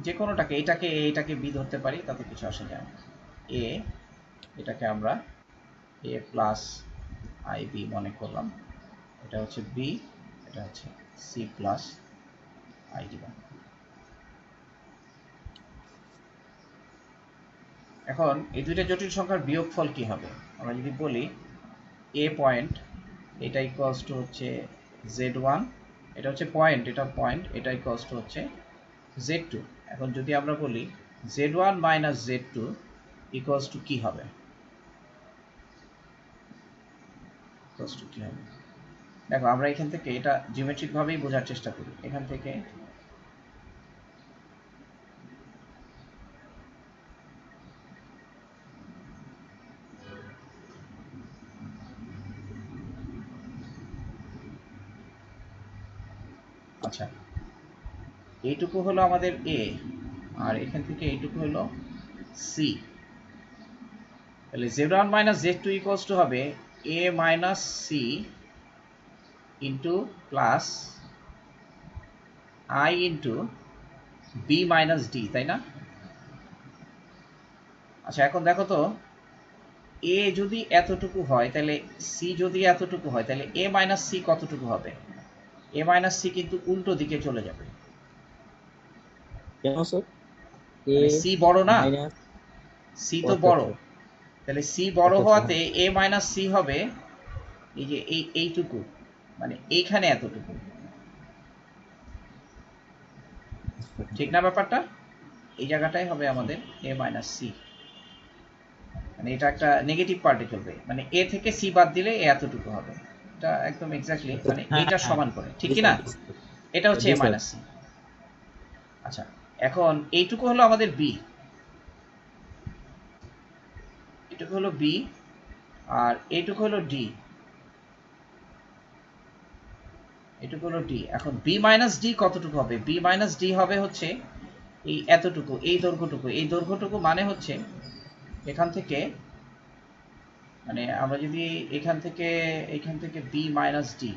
যে কোনোটাকে, এটাকে বি ধরতে পারি, তাতে কিছু আসে যায় না। এ, এটাকে আমরা এ প্লাস আই বি মনে করলাম, এটা হচ্ছে বি, এটা হচ্ছে সি প্লাস আই ডি। এখন এই দুইটা জটিল সংখ্যার বিয়োগফল কি হবে? আমরা যদি বলি এ পয়েন্ট, এটা ইকুয়ালস টু হচ্ছে z1, এটা হচ্ছে পয়েন্ট, এটা পয়েন্ট, এটা ইকুয়ালস টু হচ্ছে z2। এখন যদি আমরা বলি z1 minus z2 equals to কি হবে? ইকুয়ালস টু কি হবে? দেখো, আমরা এখান থেকে এটা জিওমেট্রিক ভাবেই বোঝার চেষ্টা করি। এখান থেকে আচ্ছা, এইটুকু হলো আমাদের এ, আর এখান থেকে এইটুকু হলো সি। তাহলে z1 minus z2 equals to হবে a minus c into plus i into b minus d, তাই না? আচ্ছা, এখন দেখো তো, এ যদি এতটুকু হয়, তাহলে সি যদি এতটুকু হয়, তাহলে এ মাইনাস সি কতটুকু হবে? এ মাইনাস সি কিন্তু উল্টো দিকে চলে যাবে। কেন স্যার? এ মানে সি বড় না, মাইনাস, সি তো আচ্ছা বড়, আচ্ছা তাহলে সি বড় আচ্ছা আচ্ছা, হওয়াতে এ মাইনাস সি হবে এই যে এইটুকু, মানে এইখানে এতটুকু, ঠিক না ব্যাপারটা? এই জায়গাটাই হবে আমাদের এ মাইনাস সি, মানে এটা একটা নেগেটিভ পার্টিকেল হবে, মানে এ থেকে সি বাদ দিলে এ এতটুকু হবে। এটা একদম এক্স্যাক্টলি মানে হ্যাঁ এইটা হ্যাঁ, সমান করে, ঠিক জি কি স্যার না? জি স্যার, এটা হচ্ছে জি এ স্যার। Minus c. আচ্ছা, এখন এইটুকু হলো আমাদের বি, এটুকু হলো বি, আর এইটুকু হলো ডি, এটুকু হলো ডি। এখন বি মাইনাস ডি কতটুকু হবে? বি মাইনাস ডি হবে হচ্ছে এই এতটুকু, এই দৈর্ঘ্যটুকু, এই দৈর্ঘ্যটুকু মানে হচ্ছে এখান থেকে, মানে আমরা যদি এখান থেকে বি মাইনাস ডি,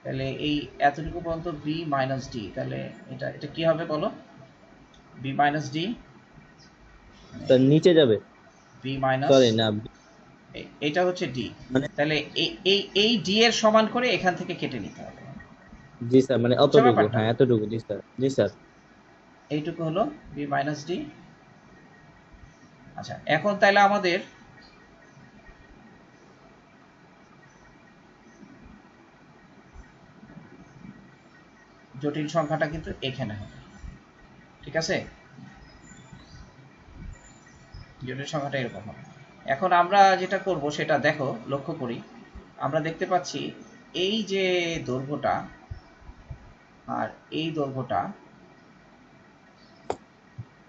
তাহলে এই এতটুকু পর্যন্ত বি মাইনাস ডি, তাহলে এটা এটা কি হবে বলো? বি মাইনাস ডি, স্যার নিচে যাবে, বি মাইনাস, সরি না, এটা হচ্ছে ডি। মানে তাহলে এই ডি এর সমান করে এখান থেকে কেটে নিতে হবে। জি স্যার, মানে বুঝছো অতটুকু, ব্যাপারটা? হ্যাঁ এতটুকু, জি স্যার জি স্যার। এইটুকু হলো বি মাইনাস ডি। আচ্ছা, এখন তাহলে আমাদের জটিল সংখ্যাটা কিন্তু এখানে হবে, ঠিক আছে? জটিল সংখ্যাটা এরকম হবে। এখন আমরা যেটা করব সেটা দেখো, লক্ষ্য করি, আমরা দেখতে পাচ্ছি এই যে দৈর্ঘ্যটা আর এই দৈর্ঘ্যটা,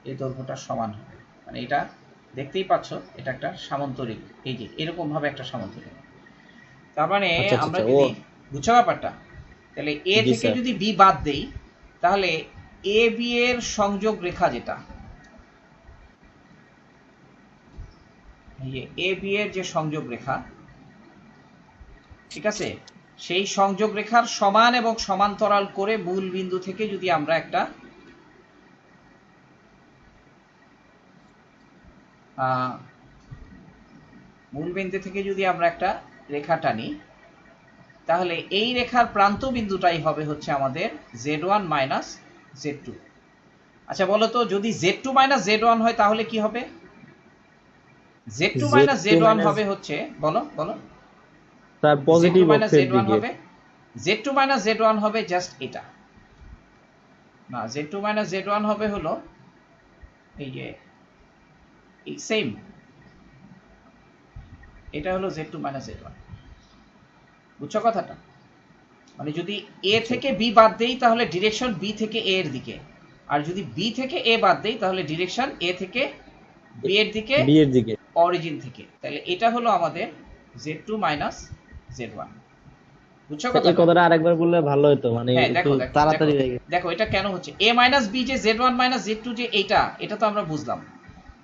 এই দৈর্ঘ্যটা সমান হবে, মানে এটা দেখতেই পাচ্ছ, এটা একটা সামান্তরিক, এই যে এরকম ভাবে একটা সামান্তরিক। তার মানে আচ্ছা আচ্ছা আমরা আচ্ছা, ও যদি, বুঝছো ব্যাপারটা? তাহলে এ জি থেকে স্যার। যদি বি বাদ দেই, তাহলে এ বি এর সংযোগ রেখা যেটা, এই যে এ বি এর যে সংযোগ রেখা, ঠিক আছে, সেই সংযোগ রেখার সমান এবং সমান্তরাল করে মূল বিন্দু থেকে যদি আমরা একটা মূল বিন্দু থেকে যদি আমরা একটা রেখা টানি, তাহলে এই রেখার প্রান্ত বিন্দুটাই হবে হচ্ছে আমাদের z1 মাইনাস z2। আচ্ছা বলো তো, যদি z2 মাইনাস z1 হয় তাহলে কি হবে? z2 minus Z2 z1 minus হবে হচ্ছে, বলো বলো, তার z2 পজিটিভ মাইনাস অক্ষের z1 দিকে। হবে, z2 মাইনাস z1 হবে জাস্ট এটা, না z2 মাইনাস z1 হবে হলো এই যে এই সেম, এটা হলো z2 মাইনাস z1। বুঝছো কথাটা? মানে যদি a আচ্ছা থেকে b বাদ দেই তাহলে ডিরেকশন b থেকে a এর দিকে, আর যদি b থেকে a বাদ দেই তাহলে ডিরেকশন a থেকে b এর দিকে, বি এর দিকে। অরিজিন থেকে। তাহলে এটা হলো আমাদের z2 মাইনাস z1। বুঝছো তা এই কথাটা? কথাটা আরেকবার বললে ভালো হতো, মানে হ্যাঁ একটু দেখো দেখো দেখো তাড়াতাড়ি হয়ে গেছে। দেখো, এটা কেন হচ্ছে a মাইনাস b যে z1 মাইনাস z2 যে এইটা, এটা তো আমরা বুঝলাম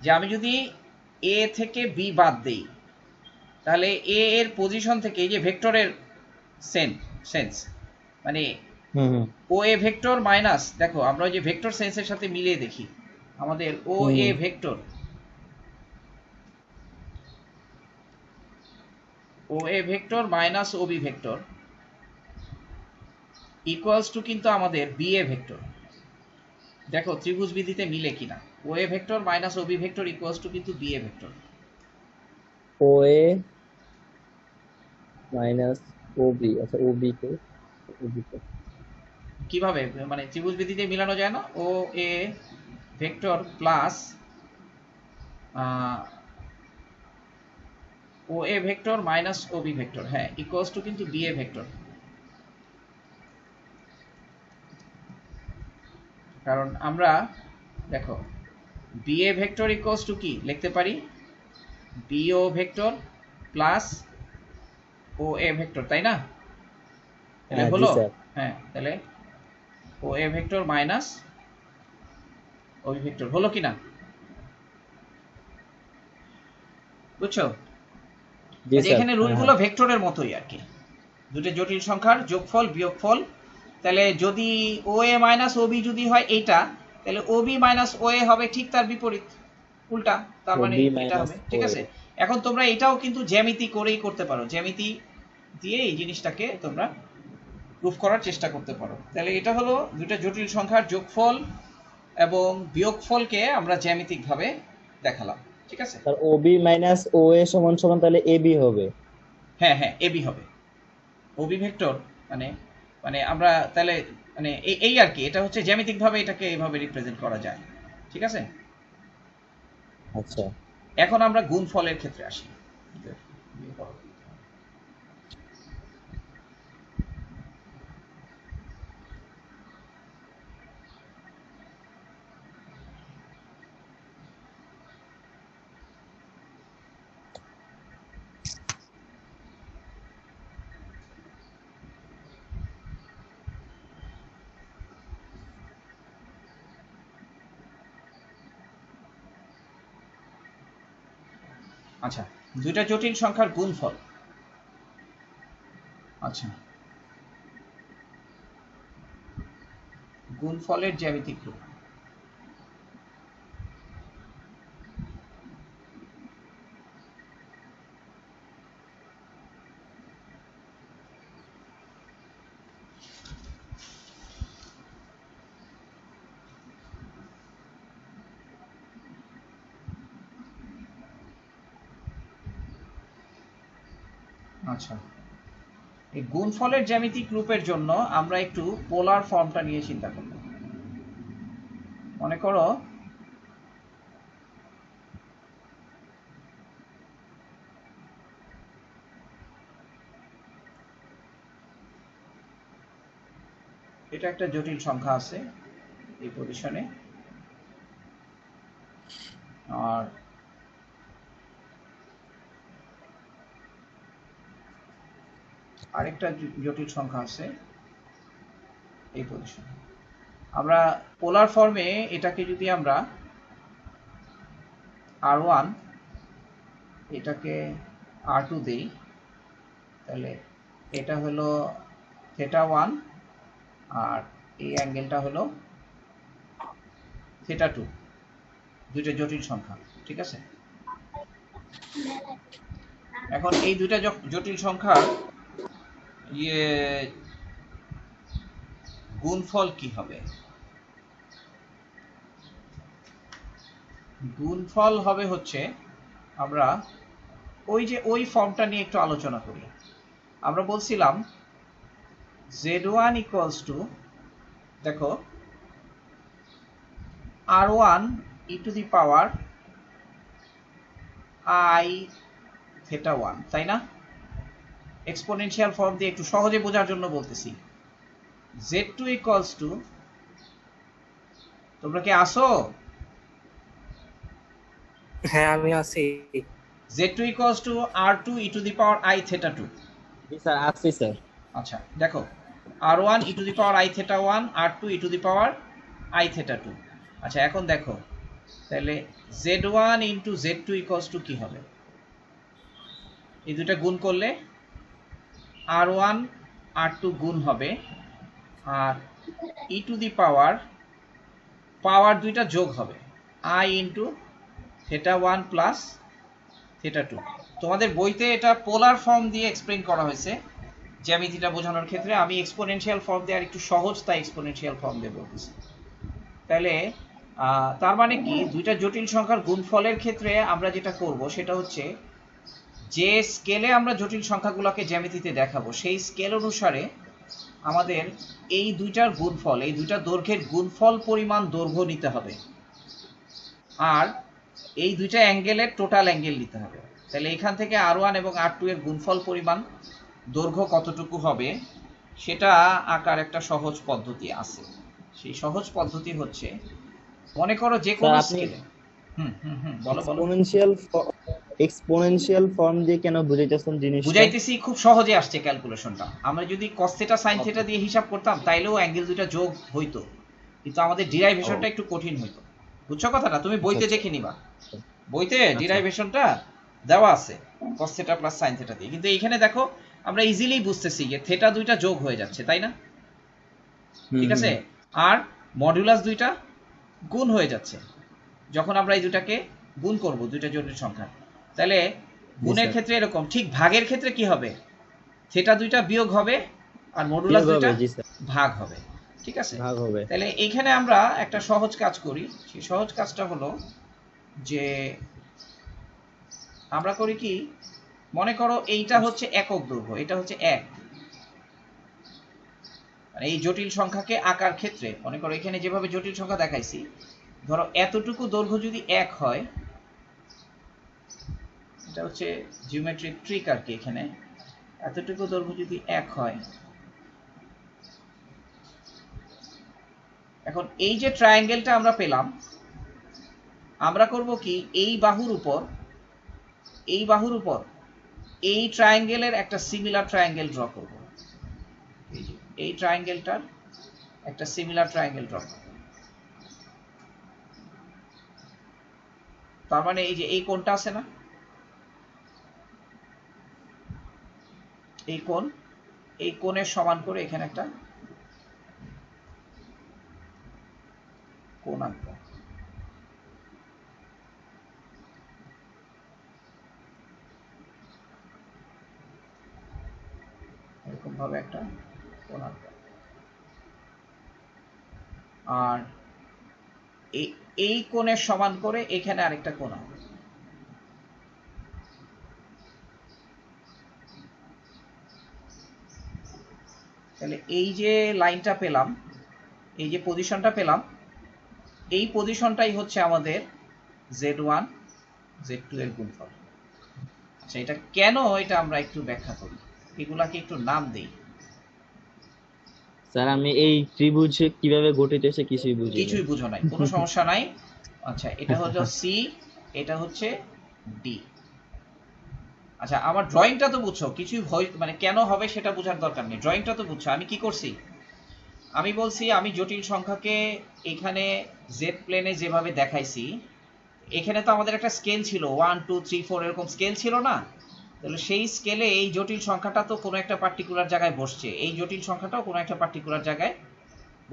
যে আমি যদি a থেকে b বাদ দেই তাহলে a এর পজিশন থেকে, এই যে ভেক্টরের সেন্স মানে হুম হুম ও এ ভেক্টর মাইনাস, দেখো আমরা ওই যে ভেক্টর সেন্সের সাথে মিলিয়ে দেখি, আমাদের O A hmm vector, O A vector minus O B vector equals to কিন্তু আমাদের বি এ ভেক্টর। দেখো ত্রিভুজ বিধিতে মিলে কিনা, O A vector minus O B vector equals to কিন্তু B A vector. O A minus O B. আচ্ছা O B কে, ও B কে কিভাবে মানে ত্রিভুজ বিধিতে মিলানো যায় না? O A vector plus O A vector minus O B vector, হ্যাঁ equals to কিন্তু বি এ ভেক্টর। কারণ আমরা দেখো B A vector equals to কি লিখতে পারি, B O vector plus O A vector, তাই না? তাহলে হ্যাঁ জি হলো, স্যার। হ্যাঁ তাহলে O A vector minus O B vector হলো কিনা, বুঝছো? জি এই যে স্যার, এখানে হ্যাঁ রুলগুলো হ্যাঁ। ভেক্টরের মতোই আর কি, দুটো জটিল সংখ্যার যোগফল বিয়োগফল। তাহলে যদি ও এ মাইনাস ও বি যদি হয় এইটা, তাহলে ও বি মাইনাস ও এ হবে ঠিক তার বিপরীত, উল্টা, তার ও মানে বি এটা মাইনাস হবে, ও ঠিক এ। আছে? এখন তোমরা এটাও কিন্তু জ্যামিতি করেই করতে পারো, জ্যামিতি দিয়ে এই জিনিসটাকে তোমরা প্রুফ করার চেষ্টা করতে পারো। তাহলে এটা হলো দুটো জটিল সংখ্যার যোগফল এবং বিয়োগফলকে আমরা জ্যামিতিকভাবে দেখালাম, ঠিক আছে? স্যার ও বি মাইনাস ও এ সমান সমান তাহলে এ বি হবে। হ্যাঁ হ্যাঁ, এবি হবে, ওবি ভেক্টর মানে, মানে আমরা তাহলে মানে এই আর কি, এটা হচ্ছে জ্যামিতিকভাবে এটাকে এইভাবে রিপ্রেজেন্ট করা যায়, ঠিক আছে? আচ্ছা এখন আমরা গুণফলের ক্ষেত্রে আসি। আচ্ছা, দুইটা জটিল সংখ্যার গুণফল। আচ্ছা, গুণফলের জ্যামিতিক রূপ। আচ্ছা, এই গুণফলের জ্যামিতিক রূপের জন্য আমরা একটু পোলার ফর্মটা নিয়ে চিন্তা করব। মনে করো এটা একটা জটিল সংখ্যা আছে এই পজিশনে, আর আরেকটা জটিল সংখ্যা আছে এই পজিশনে। আমরা পোলার ফর্মে এটাকে যদি আমরা r1 এটাকে r2 দেই, তাহলে এটা হলো θ1 আর এই অ্যাঙ্গেলটা হলো θ2, দুইটা জটিল সংখ্যা, ঠিক আছে? এখন এই দুইটা জটিল সংখ্যার ইয়ে গুণফল কি হবে? গুণফল হবে হচ্ছে, আমরা ওই ফর্মটা নিয়ে একটু আলোচনা করি। আমরা বলছিলাম z1 ইকুয়ালস টু, দেখো r1 e to the power i theta 1, তাই না? এক্সপোনেনশিয়াল ফর্ম দিয়ে একটু সহজে বোঝার জন্য বলতেছি। z2 ইকুয়ালস টু, তোমরা কি আসো? হ্যাঁ আমি আছি। z2 equals two r2 e to the power i theta 2। G sir, আসছি স্যার। আচ্ছা দেখো, r1 e to the power i theta 1, r2 e to the power i theta 2। আচ্ছা এখন দেখো, তাহলে z1 into z2 equals to কি হবে? এই দুটা গুণ করলে r1 r2 গুণ হবে, আর e টু দি পাওয়ার দুইটা যোগ হবে, i into theta 1 plus theta 2। তোমাদের বইতে এটা পোলার ফর্ম দিয়ে এক্সপ্লেইন করা হয়েছে জ্যামিতিটা বোঝানোর ক্ষেত্রে। আমি এক্সপোনেনশিয়াল ফর্ম দিয়ে আর একটু সহজ, তাই এক্সপোনেনশিয়াল ফর্ম দিয়ে বলতেছি। তাহলে তার মানে কি, দুইটা জটিল সংখ্যার গুণফলের ক্ষেত্রে আমরা যেটা করব সেটা হচ্ছে, যে স্কেলে আমরা জটিল সংখ্যাগুলোকে জ্যামিতিতে দেখাবো সেই স্কেল অনুসারে আমাদের এই দুইটার গুণফল, এই দুইটা দৈর্ঘ্যের গুণফল পরিমাণ দৈর্ঘ্য নিতে হবে, আর এই দুইটা অ্যাঙ্গেলের টোটাল অ্যাঙ্গেল নিতে হবে। তাহলে এখান থেকে r1 এবং r2 এর গুণফল পরিমাণ দৈর্ঘ্য কতটুকু হবে সেটা আঁকার একটা সহজ পদ্ধতি আছে। সেই সহজ পদ্ধতি হচ্ছে, মনে করো যে কোনো স্যার, আপনি স্কেলে, বলো বলো। এক্সপোনেনশিয়াল ফর্ম দিয়ে কেন বুঝাইতেছেন জিনিসটা? বুঝাইতেছি, খুব সহজে আসছে ক্যালকুলেশনটা। আমরা যদি cos থিটা sin থিটা দিয়ে হিসাব করতাম তাইলেও অ্যাঙ্গেল দুইটা যোগ হইতো, কিন্তু আমাদের ডিরাইভেশনটা একটু কঠিন হইতো। বুঝছো কথাটা? তুমি বইতে দেখে নিবা, বইতে ডিরাইভেশনটা দেওয়া আছে cos theta plus sin theta দিয়ে। কিন্তু এইখানে দেখো আমরা ইজিলি বুঝতেছি যে থিটা দুইটা যোগ হয়ে যাচ্ছে, তাই না? ঠিক আছে, আর মডুলাস দুইটা গুণ হয়ে যাচ্ছে যখন আমরা এই দুটাকে গুণ করব, দুইটা জটিল সংখ্যা। তাহলে গুণের ক্ষেত্রে এরকম, ঠিক ভাগের ক্ষেত্রে কি হবে? থিটা দুইটা বিয়োগ হবে আর মডুলাস দুইটা ভাগ হবে। ঠিক আছে, ভাগ হবে। তাহলে এইখানে আমরা একটা সহজ কাজ করি। সেই সহজ কাজটা হলো যে, আমরা করি কি, মনে করো এইটা হচ্ছে একক দৈর্ঘ্য, এটা হচ্ছে 1, মানে এই জটিল সংখ্যাকে আঁকার ক্ষেত্রে মনে করো এখানে যেভাবে জটিল সংখ্যা দেখাইছি, ধরো এতটুকু দৈর্ঘ্য যদি 1 হয়, এটা হচ্ছে জিওমেট্রিক ট্রিক আর কি। এখানে এতটুকু দৈর্ঘ্য যদি 1 হয়, এখন এই যে ট্রায়াঙ্গেলটা আমরা পেলাম, আমরা করব কি, এই বাহুর উপর এই ট্রায়াঙ্গেলের একটা সিমিলার ট্রায়াঙ্গেল ড্র করব। এই ট্রায়াঙ্গেলটার একটা সিমিলার ট্রায়াঙ্গেল ড্র করব। তার মানে এই যে এই কোণটা আছে না, এই কোণের সমান করে এখানে একটা কোণ আঁকবো। এরকম ভাবে একটা কোণ আঁকবো, আর এই কোণের সমান করে এখানে আরেকটা কোণ আঁকবো। তাহলে এই যে লাইনটা পেলাম, এই যে পজিশনটা পেলাম, এই পজিশনটাই হচ্ছে আমাদের z1 z2 এর গুণফল। আচ্ছা এটা কেন, এটা আমরা একটু ব্যাখ্যা করি, এগুলাকে একটু নাম দেই। স্যার, আমি এই ত্রিভুজ কিভাবে গঠিত হয়েছে কিছুই বুঝো নাই, কোনো সমস্যা নাই। আচ্ছা এটা হলো সি, এটা হচ্ছে ডি। আচ্ছা আমার ড্রয়িংটা তো বুঝছো, কিছুই মানে কেন হবে সেটা বোঝার দরকার নেই, ড্রয়িংটা তো বুঝছো। আমি কি করছি, আমি বলছি আমি জটিল সংখ্যাকে এখানে জেড প্লেনে যেভাবে দেখাইছি, এখানে তো আমাদের একটা স্কেল ছিল 1 2 3 4 এরকম স্কেল ছিল না? তাহলে সেই স্কেলে এই জটিল সংখ্যাটা তো কোনো একটা পার্টিকুলার জায়গায় বসছে, এই জটিল সংখ্যাটাও কোনো একটা পার্টিকুলার জায়গায়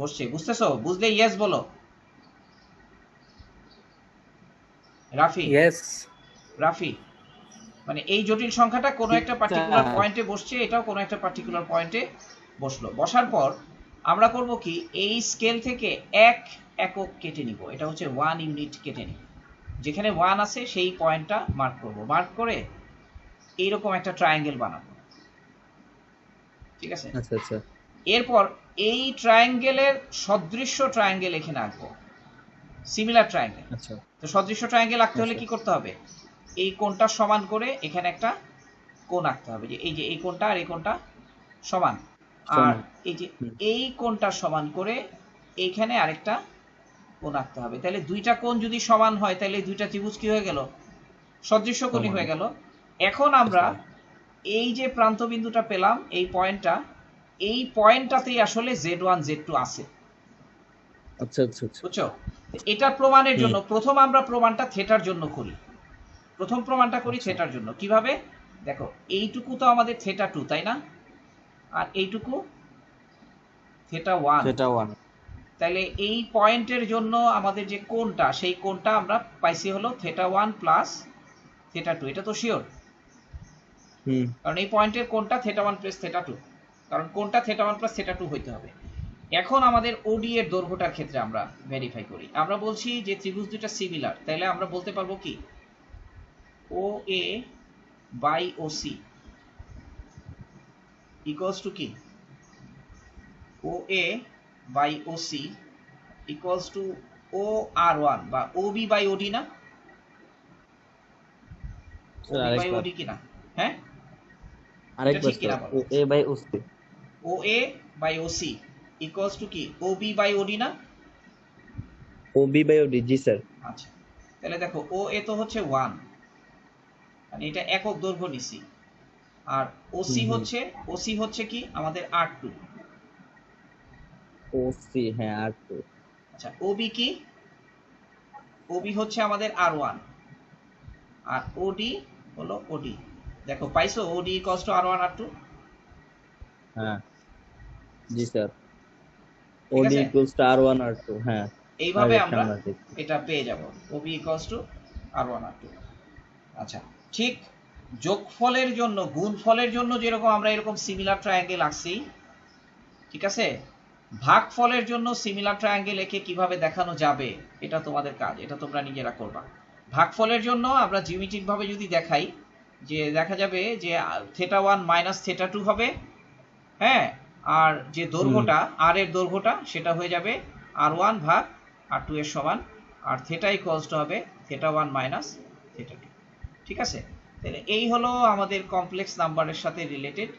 বসছে। বুঝতেছো? বুঝলে ইয়েস বলো। রাফি, ইয়েস। রাফি মানে এই জটিল সংখ্যাটা কোনো একটা পার্টিকুলার স্যার। পয়েন্টে বসছে, এটাও কোনো একটা পার্টিকুলার পয়েন্টে বসলো। বসার পর আমরা করব কি, এই স্কেল থেকে এক একক কেটে নিব, এটা হচ্ছে 1 ইউনিট কেটে নিব। যেখানে 1 আছে সেই পয়েন্টটা মার্ক করব, মার্ক করে এইরকম একটা ট্রায়াঙ্গেল বানাবো। ঠিক আছে, আচ্ছা আচ্ছা এরপর এই ট্রায়াঙ্গেলের সদৃশ্য ট্রায়াঙ্গেল এখানে আঁকবো, সিমিলার ট্রায়াঙ্গেল। আচ্ছা তো সদৃশ্য ট্রায়াঙ্গেল আঁকতে হলে আচ্ছা কি করতে হবে, এই কোণটা সমান করে এখানে একটা কোণ আঁকতে হবে, যে এই কোণটা আর এই কোণটা সমান, আর সমান। এই যে হুম, এই কোণটা সমান করে এইখানে আরেকটা কোণ আঁকতে হবে। তাহলে দুইটা কোণ যদি সমান হয় তাহলে এই দুইটা ত্রিভুজ কি হয়ে গেল, সদৃশ্য কোণই সমান। হয়ে গেল। এখন আমরা আচ্ছা এই যে প্রান্ত বিন্দুটা পেলাম, এই পয়েন্টটা, এই পয়েন্টটাতেই আসলে Z1 Z2 আছে, আচ্ছা আচ্ছা আচ্ছা বুঝছো? এটা প্রমাণের হুম জন্য প্রথম আমরা প্রমাণটা থেটার জন্য করি, প্রথম প্রমাণটা করি আচ্ছা থেটার জন্য। কিভাবে দেখো, এইটুকু তো আমাদের থেটা 2, তাই না? আর এইটুকু থেটা 1। সেটা 1। তাহলে এই পয়েন্টের জন্য আমাদের যে কোণটা, সেই কোণটা আমরা পাইছি হলো থেটা 1 প্লাস থেটা 2, এটা তো শিওর, হুম কারণ এই পয়েন্টের কোণটা থেটা 1 প্লাস থেটা 2, কারণ কোণটা থেটা 1 প্লাস থেটা 2 হইতে হবে। এখন আমাদের ওডি এর দৈর্ঘ্যটার ক্ষেত্রে আমরা ভেরিফাই করি। আমরা বলছি যে ত্রিভুজ দুটো সিমিলার, তাহলে আমরা বলতে পারবো কি, O A by O C equals to কি, O A by O C equals to O R one বা ও বি বাই ওডি না, ও স্যার বি বাই আরেকবার ওডি কিনা? হ্যাঁ, এটা আরেকবার ঠিক স্যার কিনা ও বলো? A by O C. O A by O C equals to কি, ও বি বাই ওডি না? O B by O D, জি স্যার। আচ্ছা, তাহলে দেখো ও এ তো হচ্ছে 1, মানে এটা একক দৈর্ঘ্য নিছি, আর হুম ওসি হুম হচ্ছে, ওসি হচ্ছে কি আমাদের R2। ও সি, হ্যাঁ আর টু। আচ্ছা, ওবি কি, ওবি হচ্ছে আমাদের R1, আর ওডি হলো ওডি। দেখো পাইছো, ওডি ইকুয়ালস টু R1 R2, হ্যাঁ জি স্যার। ও ঠিক ডি আছে? Equals to r one r two, হ্যাঁ এইভাবে আগেরটা আমরা আমরা দেখছি। এটা পেয়ে যাব, Obi equals to R1 R2। আচ্ছা, ঠিক যোগফলের জন্য, গুণফলের জন্য যেরকম আমরা এরকম সিমিলার ট্রায়াঙ্গেল আঁকছি, ঠিক আছে, ভাগফলের জন্য সিমিলার ট্রায়াঙ্গেল এঁকে কিভাবে দেখানো যাবে, এটা তোমাদের কাজ, এটা তোমরা নিজেরা করবা। ভাগফলের জন্য আমরা জিওমেট্রিক ভাবে যদি দেখাই, যে দেখা যাবে যে থেটা 1 মাইনাস থেটা 2 হবে, হ্যাঁ, আর যে হুম দৈর্ঘ্যটা আর এর দৈর্ঘ্যটা সেটা হয়ে যাবে R1 ভাগ R2 এর সমান, আর থেটা ইকুয়ালস টু হবে থেটা 1 মাইনাস থেটা 2। ঠিক আছে, তাহলে এই হলো আমাদের কমপ্লেক্স নাম্বারের সাথে রিলেটেড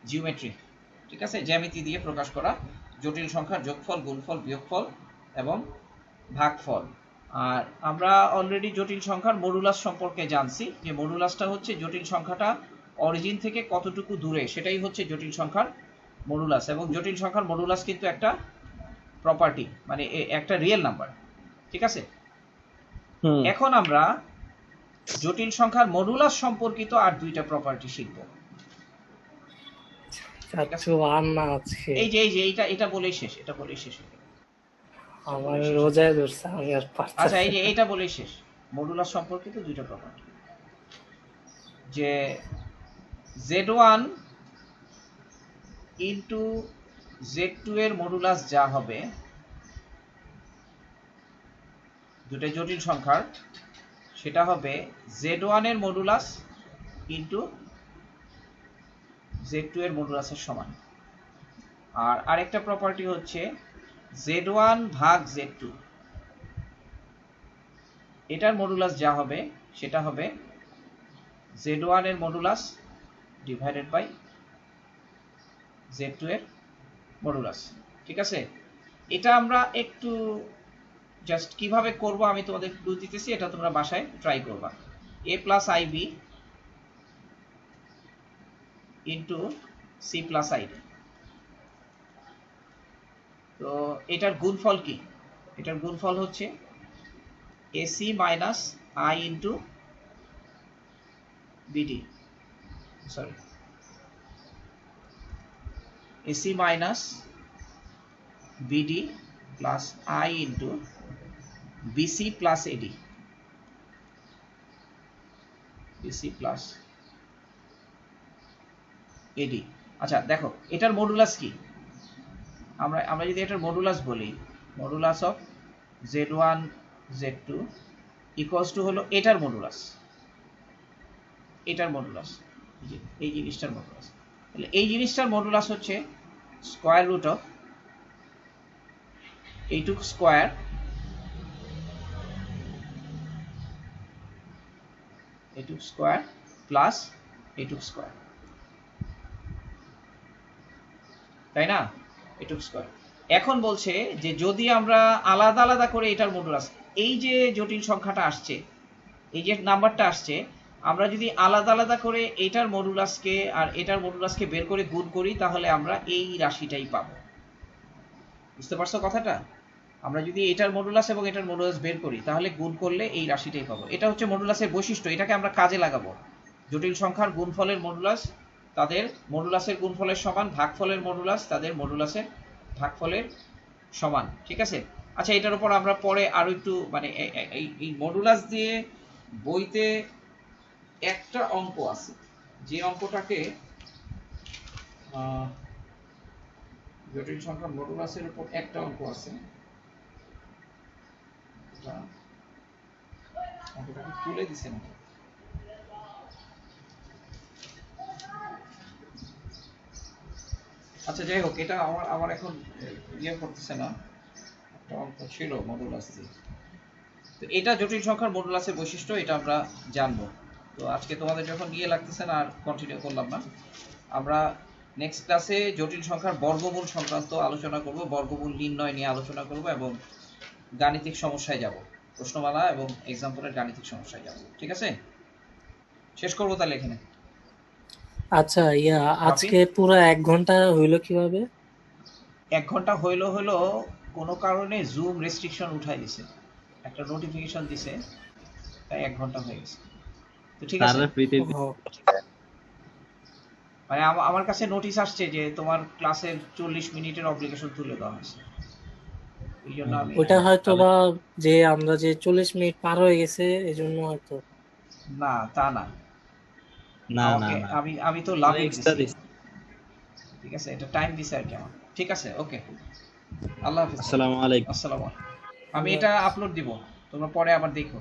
জিওমেট্রি। ঠিক আছে, জ্যামিতি দিয়ে প্রকাশ করা জটিল সংখ্যার যোগফল, গুণফল, বিয়োগফল এবং ভাগফল। আর আমরা অলরেডি জটিল সংখ্যার মডুলাস সম্পর্কে জানছি, যে মডুলাসটা হচ্ছে জটিল সংখ্যাটা অরিজিন থেকে কতটুকু দূরে, সেটাই হচ্ছে জটিল সংখ্যার মডুলাস। এবং জটিল সংখ্যার মডুলাস কিন্তু একটা প্রপার্টি, মানে একটা রিয়েল নাম্বার। ঠিক আছে, হুম এখন আমরা জটিল সংখ্যার মডুলাস সম্পর্কিত আর দুইটা প্রপার্টি শিখব। ঠিক আছে, চাচ্ছু আর না আজকে এই যে এটা বলেই শেষ, এটা বলেই শেষ হয়ে গেল। আমার রোজায় ধরছে, আমি আর আচ্ছা, পারতেছি এই যে না। এইটা বলেই শেষ, মডুলাস সম্পর্কিত দুইটা প্রপার্টি, যে Z1 ইন্টু Z2 এর মডুলাস যা হবে, দুটো জটিল সংখ্যার, সেটা হবে Z1 এর মডুলাস ইন্টু Z2 এর মডুলাসের সমান। আর আরেকটা প্রপার্টি হচ্ছে Z1 ভাগ Z2, এটার মডুলাস যা হবে সেটা হবে Z1 এর মডুলাস ডিভাইডেড বাই Z2 এর মডুলাস। ঠিক আছে, এটা আমরা একটু জাস্ট কিভাবে করব আমি তোমাদের ক্লু দিতেছি, এটা তোমরা বাসায় ট্রাই করবা। a plus ib into c plus id, তো এটার গুণফল কি, এটার গুণফল হচ্ছে ac minus i into bd, sorry, ac minus bd plus i into bc plus ad, bc plus A D. আচ্ছা দেখো এটার মডুলাস কি, আমরা আমরা যদি এটার মডুলাস বলি, modulus of z1 z2 equals two হলো এটার মডুলাস, এটার মডুলাস, এই জিনিসটার মডুলাস। তাহলে এই জিনিসটার মডুলাস হচ্ছে স্কয়ার রুট অফ এইটুক স্কয়ার এইটুক স্কয়ার প্লাস এইটুক স্কয়ার, তাই না? এইটুক স্কয়ার। এখন বলছে যে যদি আমরা আলাদা আলাদা করে এটার মডুলাস, এই যে জটিল সংখ্যাটা আসছে, এই যে নাম্বারটা আসছে, আমরা যদি আলাদা আলাদা করে এটার মডুলাসকে আর এটার মডুলাসকে বের করে গুণ করি তাহলে আমরা এই রাশিটাই পাবো। বুঝতে পারছো কথাটা? আমরা যদি এটার মডুলাস এবং এটার মডুলাস বের করি তাহলে গুণ করলে এই রাশিটাই পাবো। এটা হচ্ছে মডুলাসের বৈশিষ্ট্য, এটাকে আমরা কাজে লাগাবো। জটিল সংখ্যার গুণফলের মডুলাস তাদের মডুলাসের গুণফলের সমান, ভাগফলের মডুলাস তাদের মডুলাসের ভাগফলের সমান। ঠিক আছে? আচ্ছা এটার উপর আমরা পরে আরো একটু মানে এই মডুলাস দিয়ে বইতে একটা অঙ্ক আছে, যে অঙ্কটাকে জটিল সংখ্যার মডুলাসের উপর একটা অঙ্ক আছে, অঙ্কটাকে তুলে দিছে না। আচ্ছা যাই হোক, এটা আমার এখন ইয়ে করতেছে না, একটা অঙ্ক ছিল মডুলাস দিয়ে। তো এটা জটিল সংখ্যার মডুলাসের বৈশিষ্ট্য, এটা আমরা জানবো। তো আজকে তোমাদের যখন ইয়ে লাগতেছে না আর কন্টিনিউ করলাম না। আমরা নেক্সট ক্লাসে জটিল সংখ্যার বর্গমূল সংক্রান্ত আলোচনা করব, বর্গমূল নির্ণয় নিয়ে আলোচনা করব এবং গাণিতিক সমস্যায় যাব, প্রশ্নমালা এবং এক্সাম্পলের গাণিতিক সমস্যায় যাব। ঠিক আছে, শেষ করবো তাহলে এখানে। আচ্ছা আজকে পুরো 1 ঘন্টা হইলো কিভাবে? 1 ঘন্টা হইলো কোনো কারণে জুম রেস্ট্রিকশন উঠাই দিছে, একটা নোটিফিকেশন দিছে, তাই 1 ঘন্টা হয়ে গেছে। তো ঠিক আছে, ও, মানে আমার কাছে নোটিশ আসছে যে তোমার ক্লাসের 40 মিনিটের অব্লিগেশন তুলে দেওয়া হয়েছে, এই জন্য আমি ওটা হয়তো বা যে আমরা যে 40 মিনিট পার হয়ে গেছে এজন্য হয়তো। না তা না, না না আমাকে না, আমি তো লাভ এক্সট্রা দিছি। ঠিক আছে, এটা টাইম দিছে আর কি আমার। ঠিক আছে, ওকে, আল্লাহ হাফেজ, আসসালামু আলাইকুম। আসসালামু আলাইকুম। আমি এটা আপলোড দিব, তোমরা পরে আবার দেখো।